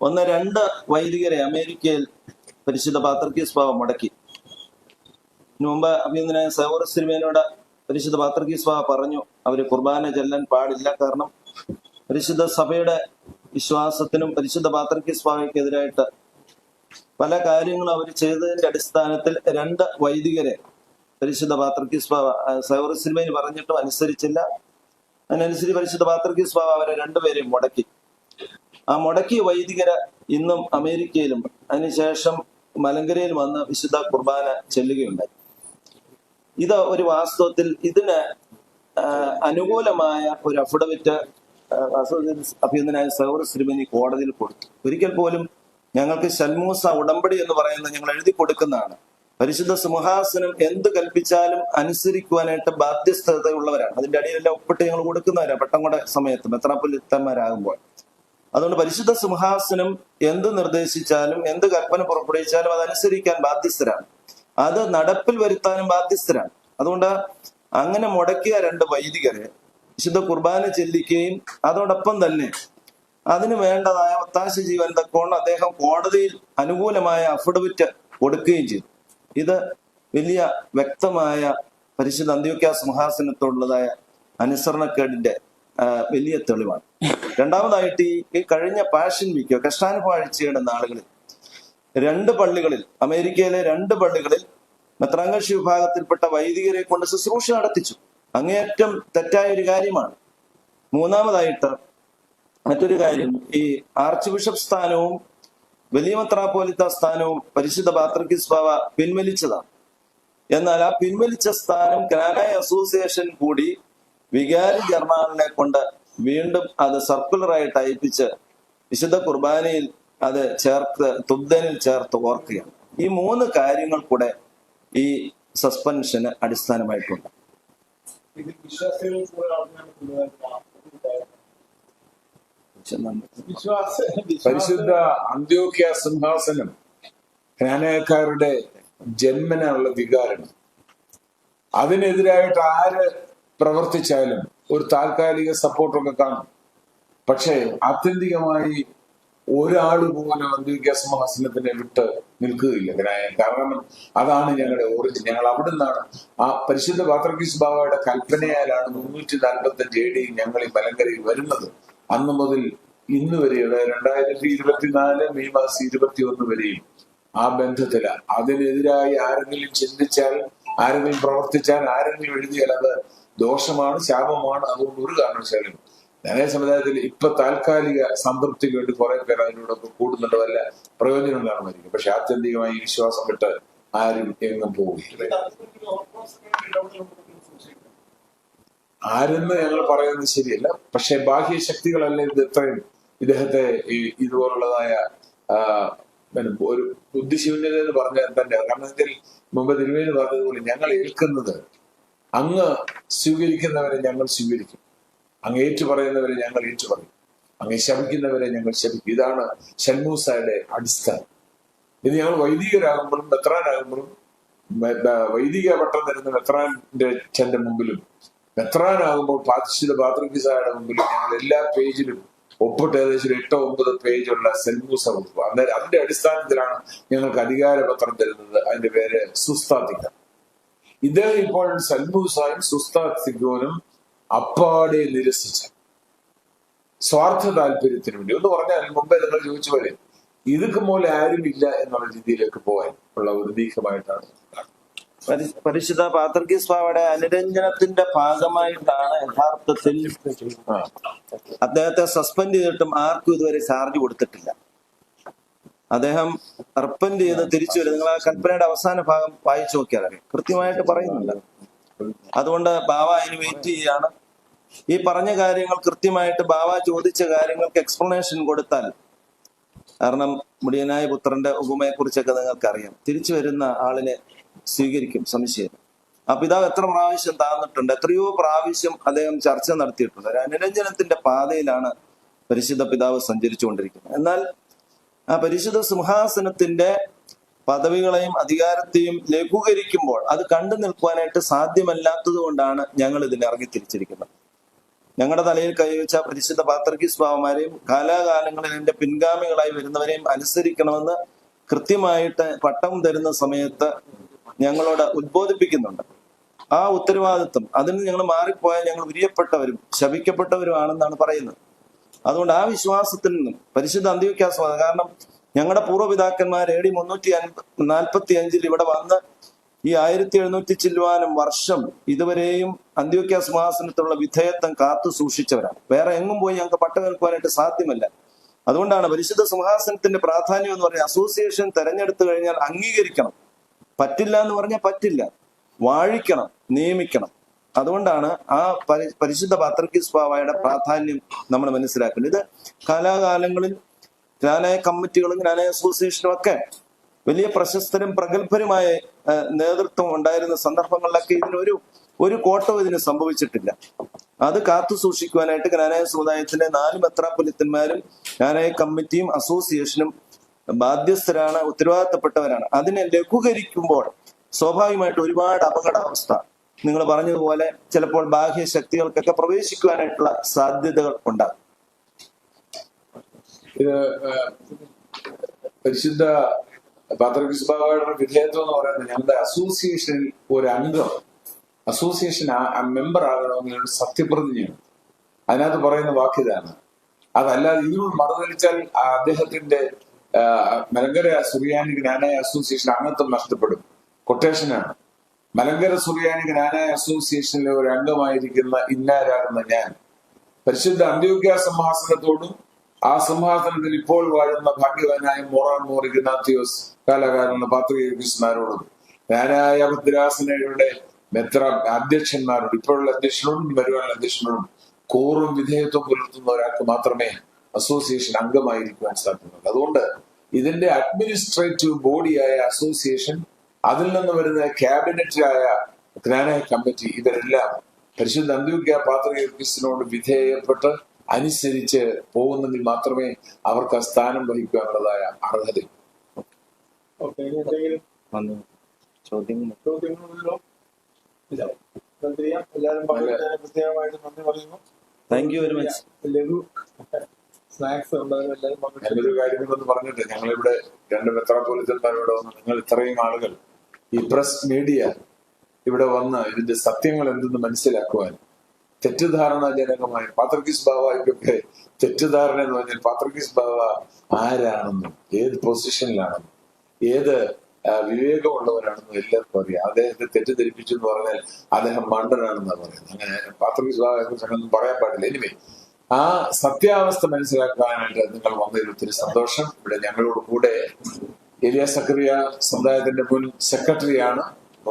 2 വൈദികരെ അമേരിക്കയിൽ പരിശുദ്ധ പാത്രിക്കീസ് ബാവ മുടക്കി. മുമ്പ് അഭിനന്ദനായ സേവറസ് തിരുമേനിയോട് പരിശുദ്ധ പാത്രിക്കീസ് ബാവ പറഞ്ഞു അവര് കുർബാന ചെല്ലാൻ പാടില്ല, കാരണം പരിശുദ്ധ സഭയുടെ വിശ്വാസത്തിനും പരിശുദ്ധ പാത്രിക്കീസ് ബാവയ്ക്കെതിരായിട്ട് പല കാര്യങ്ങളും അവർ ചെയ്തതിന്റെ അടിസ്ഥാനത്തിൽ 2 വൈദികരെ പരിശുദ്ധ പാത്രിക്കീസ് ബാവ സേവറസ് തിരുമേനി പറഞ്ഞിട്ടും അനുസരിച്ചില്ല. അതിനനുസരിച്ച് പരിശുദ്ധ പാത്രിക്കീസ് ബാവ അവരെ 2 പേരെയും മുടക്കി. ആ മുടക്കിയ വൈദികര് ഇന്നും അമേരിക്കയിലും അതിനുശേഷം മലങ്കരയിൽ വന്ന് വിശുദ്ധ കുർബാന ചെല്ലുകയുണ്ടായി. ഇത് ഒരു വാസ്തവത്തിൽ ഇതിന് അനുകൂലമായ ഒരു അഫിഡവിറ്റ് അഭിനന്ദനായ സേവറസ് തിരുമേനി കോടതിയിൽ കൊടുത്തു. ഒരിക്കൽ പോലും ഞങ്ങൾക്ക് ശൽമൂസ ഉടമ്പടി എന്ന് പറയുന്നത് ഞങ്ങൾ എഴുതി കൊടുക്കുന്നതാണ്. പരിശുദ്ധ സിംഹാസനം എന്ത് കൽപ്പിച്ചാലും അനുസരിക്കുവാനായിട്ട് ബാധ്യസ്ഥതയുള്ളവരാണ്. അതിന്റെ അടിയിലെല്ലാം ഒപ്പിട്ട് ഞങ്ങൾ കൊടുക്കുന്നവരാണ് പട്ടംകൊട സമയത്ത് മെത്രാപ്പൊലീത്തന്മാരാകുമ്പോൾ. അതുകൊണ്ട് പരിശുദ്ധ സിംഹാസനം എന്ത് നിർദ്ദേശിച്ചാലും എന്ത് കൽപ്പന പുറപ്പെടുവിച്ചാലും അതനുസരിക്കാൻ ബാധ്യസ്ഥരാണ്, അത് നടപ്പിൽ വരുത്താനും ബാധ്യസ്ഥരാണ്. അതുകൊണ്ട് അങ്ങനെ മുടക്കിയ 2 വൈദികരെ വിശുദ്ധ കുർബാന ചെല്ലിക്കുകയും അതോടൊപ്പം തന്നെ അതിന് വേണ്ടതായ ഒത്താശ ചെയ്യുവാൻ തക്കോണം അദ്ദേഹം കോടതിയിൽ അനുകൂലമായ അഫിഡവിറ്റ് കൊടുക്കുകയും ചെയ്തു. ഇത് വലിയ വ്യക്തമായ പരിശുദ്ധ അന്ത്യോക്യ സിംഹാസനത്തോടുള്ളതായ അനുസരണക്കേടിന്റെ വലിയ തെളിവാണ്. രണ്ടാമതായിട്ട് ഈ കഴിഞ്ഞ പാഷൻ വീക്കോ കഷ്ടാനുഭവ ആഴ്ചയുടെ നാളുകളിൽ 2 പള്ളികളിൽ, അമേരിക്കയിലെ 2 പള്ളികളിൽ മെത്രാങ്കക്ഷി വിഭാഗത്തിൽപ്പെട്ട വൈദികരെ കൊണ്ട് ശുശ്രൂഷ നടത്തിച്ചു. അങ്ങേയറ്റം തെറ്റായ ഒരു കാര്യമാണ്. മൂന്നാമതായിട്ട് മറ്റൊരു കാര്യം, ഈ ആർച്ച് ബിഷപ്പ് സ്ഥാനവും വലിയ മെത്രാപ്പോലീത്ത സ്ഥാനവും പരിശുദ്ധ പാത്രിക്കീസ് ബാവ പിൻവലിച്ചതാണ്. എന്നാൽ ആ പിൻവലിച്ച സ്ഥാനം കാനായ അസോസിയേഷൻ കൂടി വികാരി ജർണാളിനെ കൊണ്ട് വീണ്ടും അത് സർക്കുലറായിട്ട് അയപ്പിച്ച് വിശുദ്ധ കുർബാനയിൽ അത് ചേർത്ത് തുബ്ദനിൽ ചേർത്ത് ഓർക്കുകയാണ്. ഈ 3 കാര്യങ്ങൾ കൂടെ ഈ സസ്പെൻഷന് അടിസ്ഥാനമായിട്ടുണ്ട്. പരിശുദ്ധ അന്ത്യോക്യ സിംഹാസനം ജ്ഞാനക്കാരുടെ ജന്മനുള്ള വികാരമാണ്. അതിനെതിരായിട്ട് ആര് പ്രവർത്തിച്ചാലും ഒരു താൽക്കാലിക സപ്പോർട്ടൊക്കെ കാണും. പക്ഷേ ആത്യന്തികമായി ഒരാൾ പോലും അന്ത്യോക്യ സിംഹാസനത്തിനെ വിട്ട് നിൽക്കുകയില്ല. കാരണം അതാണ് ഞങ്ങളുടെ ഓറിജിൻ. ഞങ്ങൾ അവിടെ നിന്നാണ് ആ പരിശുദ്ധ പാത്രിക്കീസ് ബാവയുടെ കൽപ്പനയാലാണ് 345 AD ഞങ്ങൾ ഈ മലങ്കരയിൽ വരുന്നത്. അന്ന് മുതൽ ഇന്ന് വരെ 2024 മെയ് മാസം 21 വരെയും ആ ബന്ധത്തില. അതിനെതിരായി ആരെങ്കിലും ചിന്തിച്ചാൽ, ആരെങ്കിലും പ്രവർത്തിച്ചാൽ, ആരെങ്കിലും എഴുതിയാൽ അത് ദോഷമാണ്, ശാപമാണ്. അതുകൊണ്ട് ഒരു കാരണവശാലും ജ്ഞാന സമുദായത്തിൽ ഇപ്പൊ താൽക്കാലിക സംതൃപ്തിക്ക് വേണ്ടി കുറെ പേർ അതിനോടൊക്കെ കൂടുന്നുണ്ട്, വല്ല പ്രയോജനം കാണുമായിരിക്കും. പക്ഷെ ആത്യന്തികമായി ഈ വിശ്വാസം വിട്ട് ആരും എങ്ങും പോവുകയില്ല. ആരെന്ന് ഞങ്ങൾ പറയുന്നത് ശരിയല്ല, പക്ഷെ ബാഹ്യ ശക്തികളല്ല ഇത് ഇത്രയും ഇദ്ദേഹത്തെ ഇതുപോലുള്ളതായ ഒരു ബുദ്ധിശൂന്യത എന്ന് പറഞ്ഞാൽ തന്നെ. കാരണം ഇതിൽ മുമ്പ് തിരുവേനി പറഞ്ഞതുപോലെ ഞങ്ങൾ ഏൽക്കുന്നത് അങ്ങ് സ്വീകരിക്കുന്നവരെ ഞങ്ങൾ സ്വീകരിക്കും, അങ്ങ് ഏറ്റുപറയുന്നവരെ ഞങ്ങൾ ഏറ്റുപറയും, അങ്ങ് ശപിക്കുന്നവരെ ഞങ്ങൾ ശപിക്കും. ഇതാണ് ഷൽമൂസയുടെ അടിസ്ഥാനം. ഇത് ഞങ്ങൾ വൈദികരാകുമ്പോഴും മെത്രാനാകുമ്പോഴും വൈദിക പട്ടം തരുന്ന മെത്രാന്റെ മുമ്പിലും മെത്രാനാകുമ്പോൾ പാതിശുദ്ധ പാത്രിക്കീസായുടെ മുമ്പിലും ഞങ്ങൾ എല്ലാ പേജിലും ഒപ്പിട്ട് ഏകദേശം 8-9 പേജുള്ള സെൽമൂസ കൊടുക്കും. അന്നേരം അതിന്റെ അടിസ്ഥാനത്തിലാണ് ഞങ്ങൾക്ക് അധികാരപത്രം തരുന്നത്. അതിന്റെ പേര് സുസ്താത്തിക്ക. ഇദ്ദേഹം ഇപ്പോൾ സൽമൂസായും സുസ്താത്തിക്കോനും അപ്പാടെ നിരസിച്ച സ്വാർത്ഥ താല്പര്യത്തിന് വേണ്ടി ഒന്ന് പറഞ്ഞാൽ മുമ്പേ നിങ്ങൾ ചോദിച്ചു പോലെ ഇതൊക്കെ പോലെ ആരുമില്ല എന്നുള്ള രീതിയിലേക്ക് പോകാൻ ഉള്ള ഒരു നീക്കമായിട്ടാണ്. പരിശുദ്ധ പാത്രിക്കീസ് ബാവയുടെ അനുരഞ്ജനത്തിന്റെ ഭാഗമായിട്ടാണ് യഥാർത്ഥത്തിൽ അദ്ദേഹത്തെ സസ്പെൻഡ് ചെയ്തിട്ടും ആർക്കും ഇതുവരെ ചാർജ് കൊടുത്തിട്ടില്ല. അദ്ദേഹം റിപ്പന്റ് ചെയ്ത് തിരിച്ചു വരും. നിങ്ങൾ ആ കൽപ്പനയുടെ അവസാന ഭാഗം വായിച്ചു നോക്കിയാൽ അറിയാം, കൃത്യമായിട്ട് പറയുന്നുണ്ട്. അതുകൊണ്ട് ബാവ അതിന് വെയിറ്റ് ചെയ്യാണ്. ഈ പറഞ്ഞ കാര്യങ്ങൾ കൃത്യമായിട്ട് ബാവ ചോദിച്ച കാര്യങ്ങൾക്ക് എക്സ്പ്ലനേഷൻ കൊടുത്താൽ, കാരണം മുടിയനായ പുത്രന്റെ ഉപമയെ കുറിച്ചൊക്കെ നിങ്ങൾക്കറിയാം, തിരിച്ചു വരുന്ന ആളിനെ സ്വീകരിക്കും സംശയം. ആ പിതാവ് എത്ര പ്രാവശ്യം താന്നിട്ടുണ്ട്, എത്രയോ പ്രാവശ്യം അദ്ദേഹം ചർച്ച നടത്തിയിട്ടുണ്ട്. ഒരു അനുരഞ്ജനത്തിന്റെ പാതയിലാണ് പരിശുദ്ധ പിതാവ് സഞ്ചരിച്ചുകൊണ്ടിരിക്കുന്നത്. എന്നാൽ ആ പരിശുദ്ധ സിംഹാസനത്തിന്റെ പദവികളെയും അധികാരത്തെയും ലഘൂകരിക്കുമ്പോൾ അത് കണ്ടു നിൽക്കുവാനായിട്ട് സാധ്യമല്ലാത്തത് കൊണ്ടാണ് ഞങ്ങൾ ഇതിൽ ഇറങ്ങി തിരിച്ചിരിക്കുന്നത്. ഞങ്ങളുടെ തലയിൽ കൈവച്ച പരിശുദ്ധ പാത്രിക്കീസ് ബാവമാരെയും കാലാകാലങ്ങളിൽ എന്റെ പിൻഗാമികളായി വരുന്നവരെയും അനുസരിക്കണമെന്ന് കൃത്യമായിട്ട് പട്ടം തരുന്ന സമയത്ത് ഞങ്ങളോട് ഉദ്ബോധിപ്പിക്കുന്നുണ്ട്. ആ ഉത്തരവാദിത്വം അതിന് ഞങ്ങൾ മാറിപ്പോയാൽ ഞങ്ങൾ ഉരിയപ്പെട്ടവരും ശപിക്കപ്പെട്ടവരുമാണെന്നാണ് പറയുന്നത്. അതുകൊണ്ട് ആ വിശ്വാസത്തിൽ നിന്നും പരിശുദ്ധ അന്ത്യോക്യാസ്, കാരണം ഞങ്ങളുടെ പൂർവ്വപിതാക്കന്മാർ AD 345 ഇവിടെ വന്ന് ഈ 1700 ചില്ലുവാനും വർഷം ഇതുവരെയും അന്ത്യോക്യ സിംഹാസനത്തിലുള്ള വിധേയത്വം കാത്തു സൂക്ഷിച്ചവരാണ്. വേറെ എങ്ങും പോയി ഞങ്ങൾക്ക് പട്ടമേൽക്കുവാനായിട്ട് സാധ്യമല്ല. അതുകൊണ്ടാണ് പരിശുദ്ധ സിംഹാസനത്തിന്റെ പ്രാധാന്യം എന്ന് പറഞ്ഞാൽ അസോസിയേഷൻ തെരഞ്ഞെടുത്തു കഴിഞ്ഞാൽ അംഗീകരിക്കണം, പറ്റില്ല എന്ന് പറഞ്ഞാൽ പറ്റില്ല, വാഴിക്കണം, നിയമിക്കണം. അതുകൊണ്ടാണ് ആ പരിശുദ്ധ പാത്രിക്കീസ് ബാവയുടെ പ്രാധാന്യം നമ്മൾ മനസ്സിലാക്കുന്നത്. ഇത് കാലാകാലങ്ങളിൽ ജ്ഞാനായ കമ്മിറ്റികളും ജ്ഞാനായ അസോസിയേഷനും ഒക്കെ വലിയ പ്രശസ്തരും പ്രഗത്ഭരുമായ നേതൃത്വം ഉണ്ടായിരുന്ന സന്ദർഭങ്ങളിലൊക്കെ ഇതിനൊരു കോട്ടവും ഇതിന് സംഭവിച്ചിട്ടില്ല. അത് കാത്തു സൂക്ഷിക്കുവാനായിട്ട് ജ്ഞാനായ സമുദായത്തിലെ 4 മെത്രാപ്പൊലിത്തന്മാരും ജ്ഞാനായ കമ്മിറ്റിയും അസോസിയേഷനും ബാധ്യസ്ഥരാണ്, ഉത്തരവാദിത്തപ്പെട്ടവരാണ്. അതിനെ ലഘൂകരിക്കുമ്പോൾ സ്വാഭാവികമായിട്ട് ഒരുപാട് അപകടാവസ്ഥ, നിങ്ങൾ പറഞ്ഞതുപോലെ ചിലപ്പോൾ ബാഹ്യ ശക്തികൾക്കൊക്കെ പ്രവേശിക്കുവാനായിട്ടുള്ള സാധ്യതകൾ ഉണ്ടാകും. ഇത് പരിശുദ്ധ പാത്രിക്കീസ് ബാവയുടെ വിധേയത്വം എന്ന് പറയുന്നത് ഞങ്ങളുടെ അസോസിയേഷനിൽ ഒരു അംഗം, അസോസിയേഷൻ മെമ്പർ ആകണമെന്നുള്ള സത്യപ്രതിജ്ഞയാണ്. അതിനകത്ത് പറയുന്ന വാക്കിതാണ്. അതല്ലാതെ ഇതിനോട് മറുതലിച്ചാൽ അദ്ദേഹത്തിന്റെ മലങ്കര സുറിയാനി ജ്ഞാനായ അസോസിയേഷൻ അംഗത്വം നഷ്ടപ്പെടും. കൊട്ടേഷനാണ്. മലങ്കര സുറിയാനി ജ്ഞാനായ അസോസിയേഷനിലെ ഒരു അംഗമായിരിക്കുന്ന ഇന്നാരാകുന്ന ഞാൻ പരിശുദ്ധ അന്ത്യോക്യ സിംഹാസനത്തോടും ആ സിംഹാസനത്തിൽ ഇപ്പോൾ വാഴുന്ന ഭാഗ്യവാനായ മോറാൻ മോർ ഇഗ്നാത്തിയോസ് കാലകാലമുള്ള പാത്രികീസ്മാരോടും ജ്ഞാനായ ഭദ്രാസനയുടെ അധ്യക്ഷന്മാരോട്, ഇപ്പോഴുള്ള അധ്യക്ഷനോടും വരുവാനുള്ള അധ്യക്ഷനോടും കൂറും വിധേയത്വം പുലർത്തുന്ന ഒരാൾക്ക് മാത്രമേ അസോസിയേഷൻ അംഗമായിരിക്കുവാൻ സാധ്യതയുള്ളൂ. അതുകൊണ്ട് ഇതിന്റെ അഡ്മിനിസ്ട്രേറ്റീവ് ബോഡിയായ അസോസിയേഷൻ, അതിൽ നിന്ന് വരുന്ന ക്യാബിനറ്റായ ജ്ഞാനായ കമ്മിറ്റി, ഇവരെല്ലാം പരിശുദ്ധ അന്ത്യോക്യ പാത്രികീസിനോട് വിധേയപ്പെട്ട് അനുസരിച്ച് പോകുന്നെങ്കിൽ മാത്രമേ അവർക്ക് ആ സ്ഥാനം വഹിക്കാനുള്ളതായ അർഹത. പ്രത്യേകമായിട്ട് നന്ദി പറയുന്നു. Thank you very much. ലഘു സ്നാക്സ് നല്ലൊരു കാര്യങ്ങളെന്ന് പറഞ്ഞിട്ട് ഞങ്ങളിവിടെ 2 മെത്രാപ്പൊലിത്തന്മാരോട് വന്ന് നിങ്ങൾ ഇത്രയും ആളുകൾ ഈ പ്രസ് മീഡിയ ഇവിടെ വന്ന് ഇതിന്റെ സത്യങ്ങൾ എന്തെന്ന് മനസ്സിലാക്കുവാൻ, തെറ്റിദ്ധാരണാജനകമായി പാത്രിക്കീസ് ബാവയ്ക്കൊക്കെ തെറ്റിദ്ധാരണ എന്ന് പറഞ്ഞാൽ പാത്രിക്കീസ് ബാവ ആരാണെന്നും ഏത് പൊസിഷനിലാണെന്നും ഏത് വിവേകമുള്ളവരാണെന്നും എല്ലാവർക്കും അറിയാം. അദ്ദേഹത്തെ തെറ്റിദ്ധരിപ്പിച്ചു എന്ന് പറഞ്ഞാൽ അദ്ദേഹം മണ്ടനാണെന്നാണ് പറയുന്നത്. അങ്ങനെ പാത്രിക്കീസ് ബാവയെ കുറിച്ച് അങ്ങനൊന്നും പറയാൻ പാടില്ല. എനിവേ, ആ സത്യാവസ്ഥ മനസ്സിലാക്കാനായിട്ട് നിങ്ങൾ വന്നതിൽ ഒത്തിരി സന്തോഷം. ഇവിടെ ഞങ്ങളോട് കൂടെ എലിയാ സക്കറിയ സമുദായത്തിന്റെ മുൻ സെക്രട്ടറിയാണ്.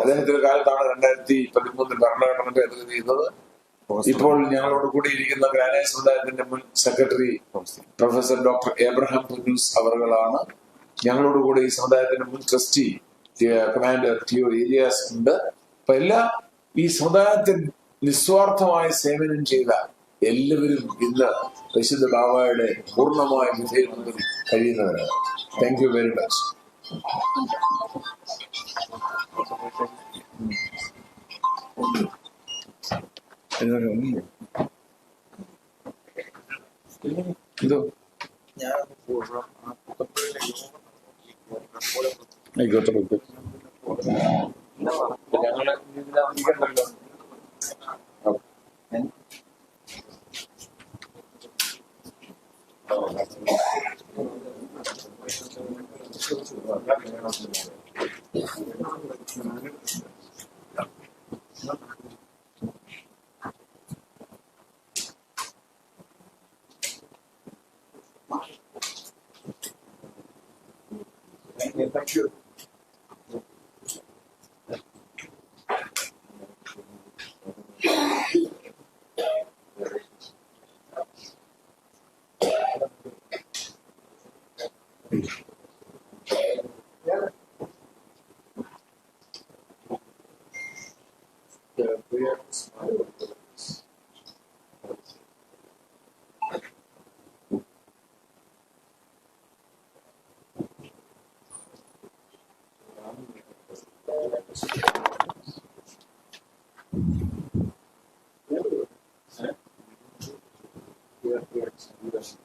അദ്ദേഹത്തിന്റെ കാലത്താണ് 2013 ഭരണഘടന ഭേദഗതി ചെയ്യുന്നത്. ഇപ്പോൾ ഞങ്ങളോട് കൂടി ഇരിക്കുന്ന ജ്ഞാനായ സമുദായത്തിന്റെ മുൻ secretary professor doctor Abraham Punnoose അവറുകളാണ്. ഞങ്ങളോട് കൂടി ഈ സമുദായത്തിന്റെ മുൻ ട്രസ്റ്റി കമാൻഡർ ടിഒ ഏലിയാസ് ഉണ്ട്. അപ്പൊ ഈ സമുദായത്തിൽ നിസ്വാർത്ഥമായ സേവനം ചെയ്ത എല്ലാവരും ഇന്ന് പരിശുദ്ധ ബാവയുടെ പൂർണ്ണമായ വിധേയത്വത്തിൽ കഴിയുന്നവരാണ്. Thank you very much. എന്തോ ആയിക്കോട്ടെ, ഞങ്ങള് Thank you. Yes.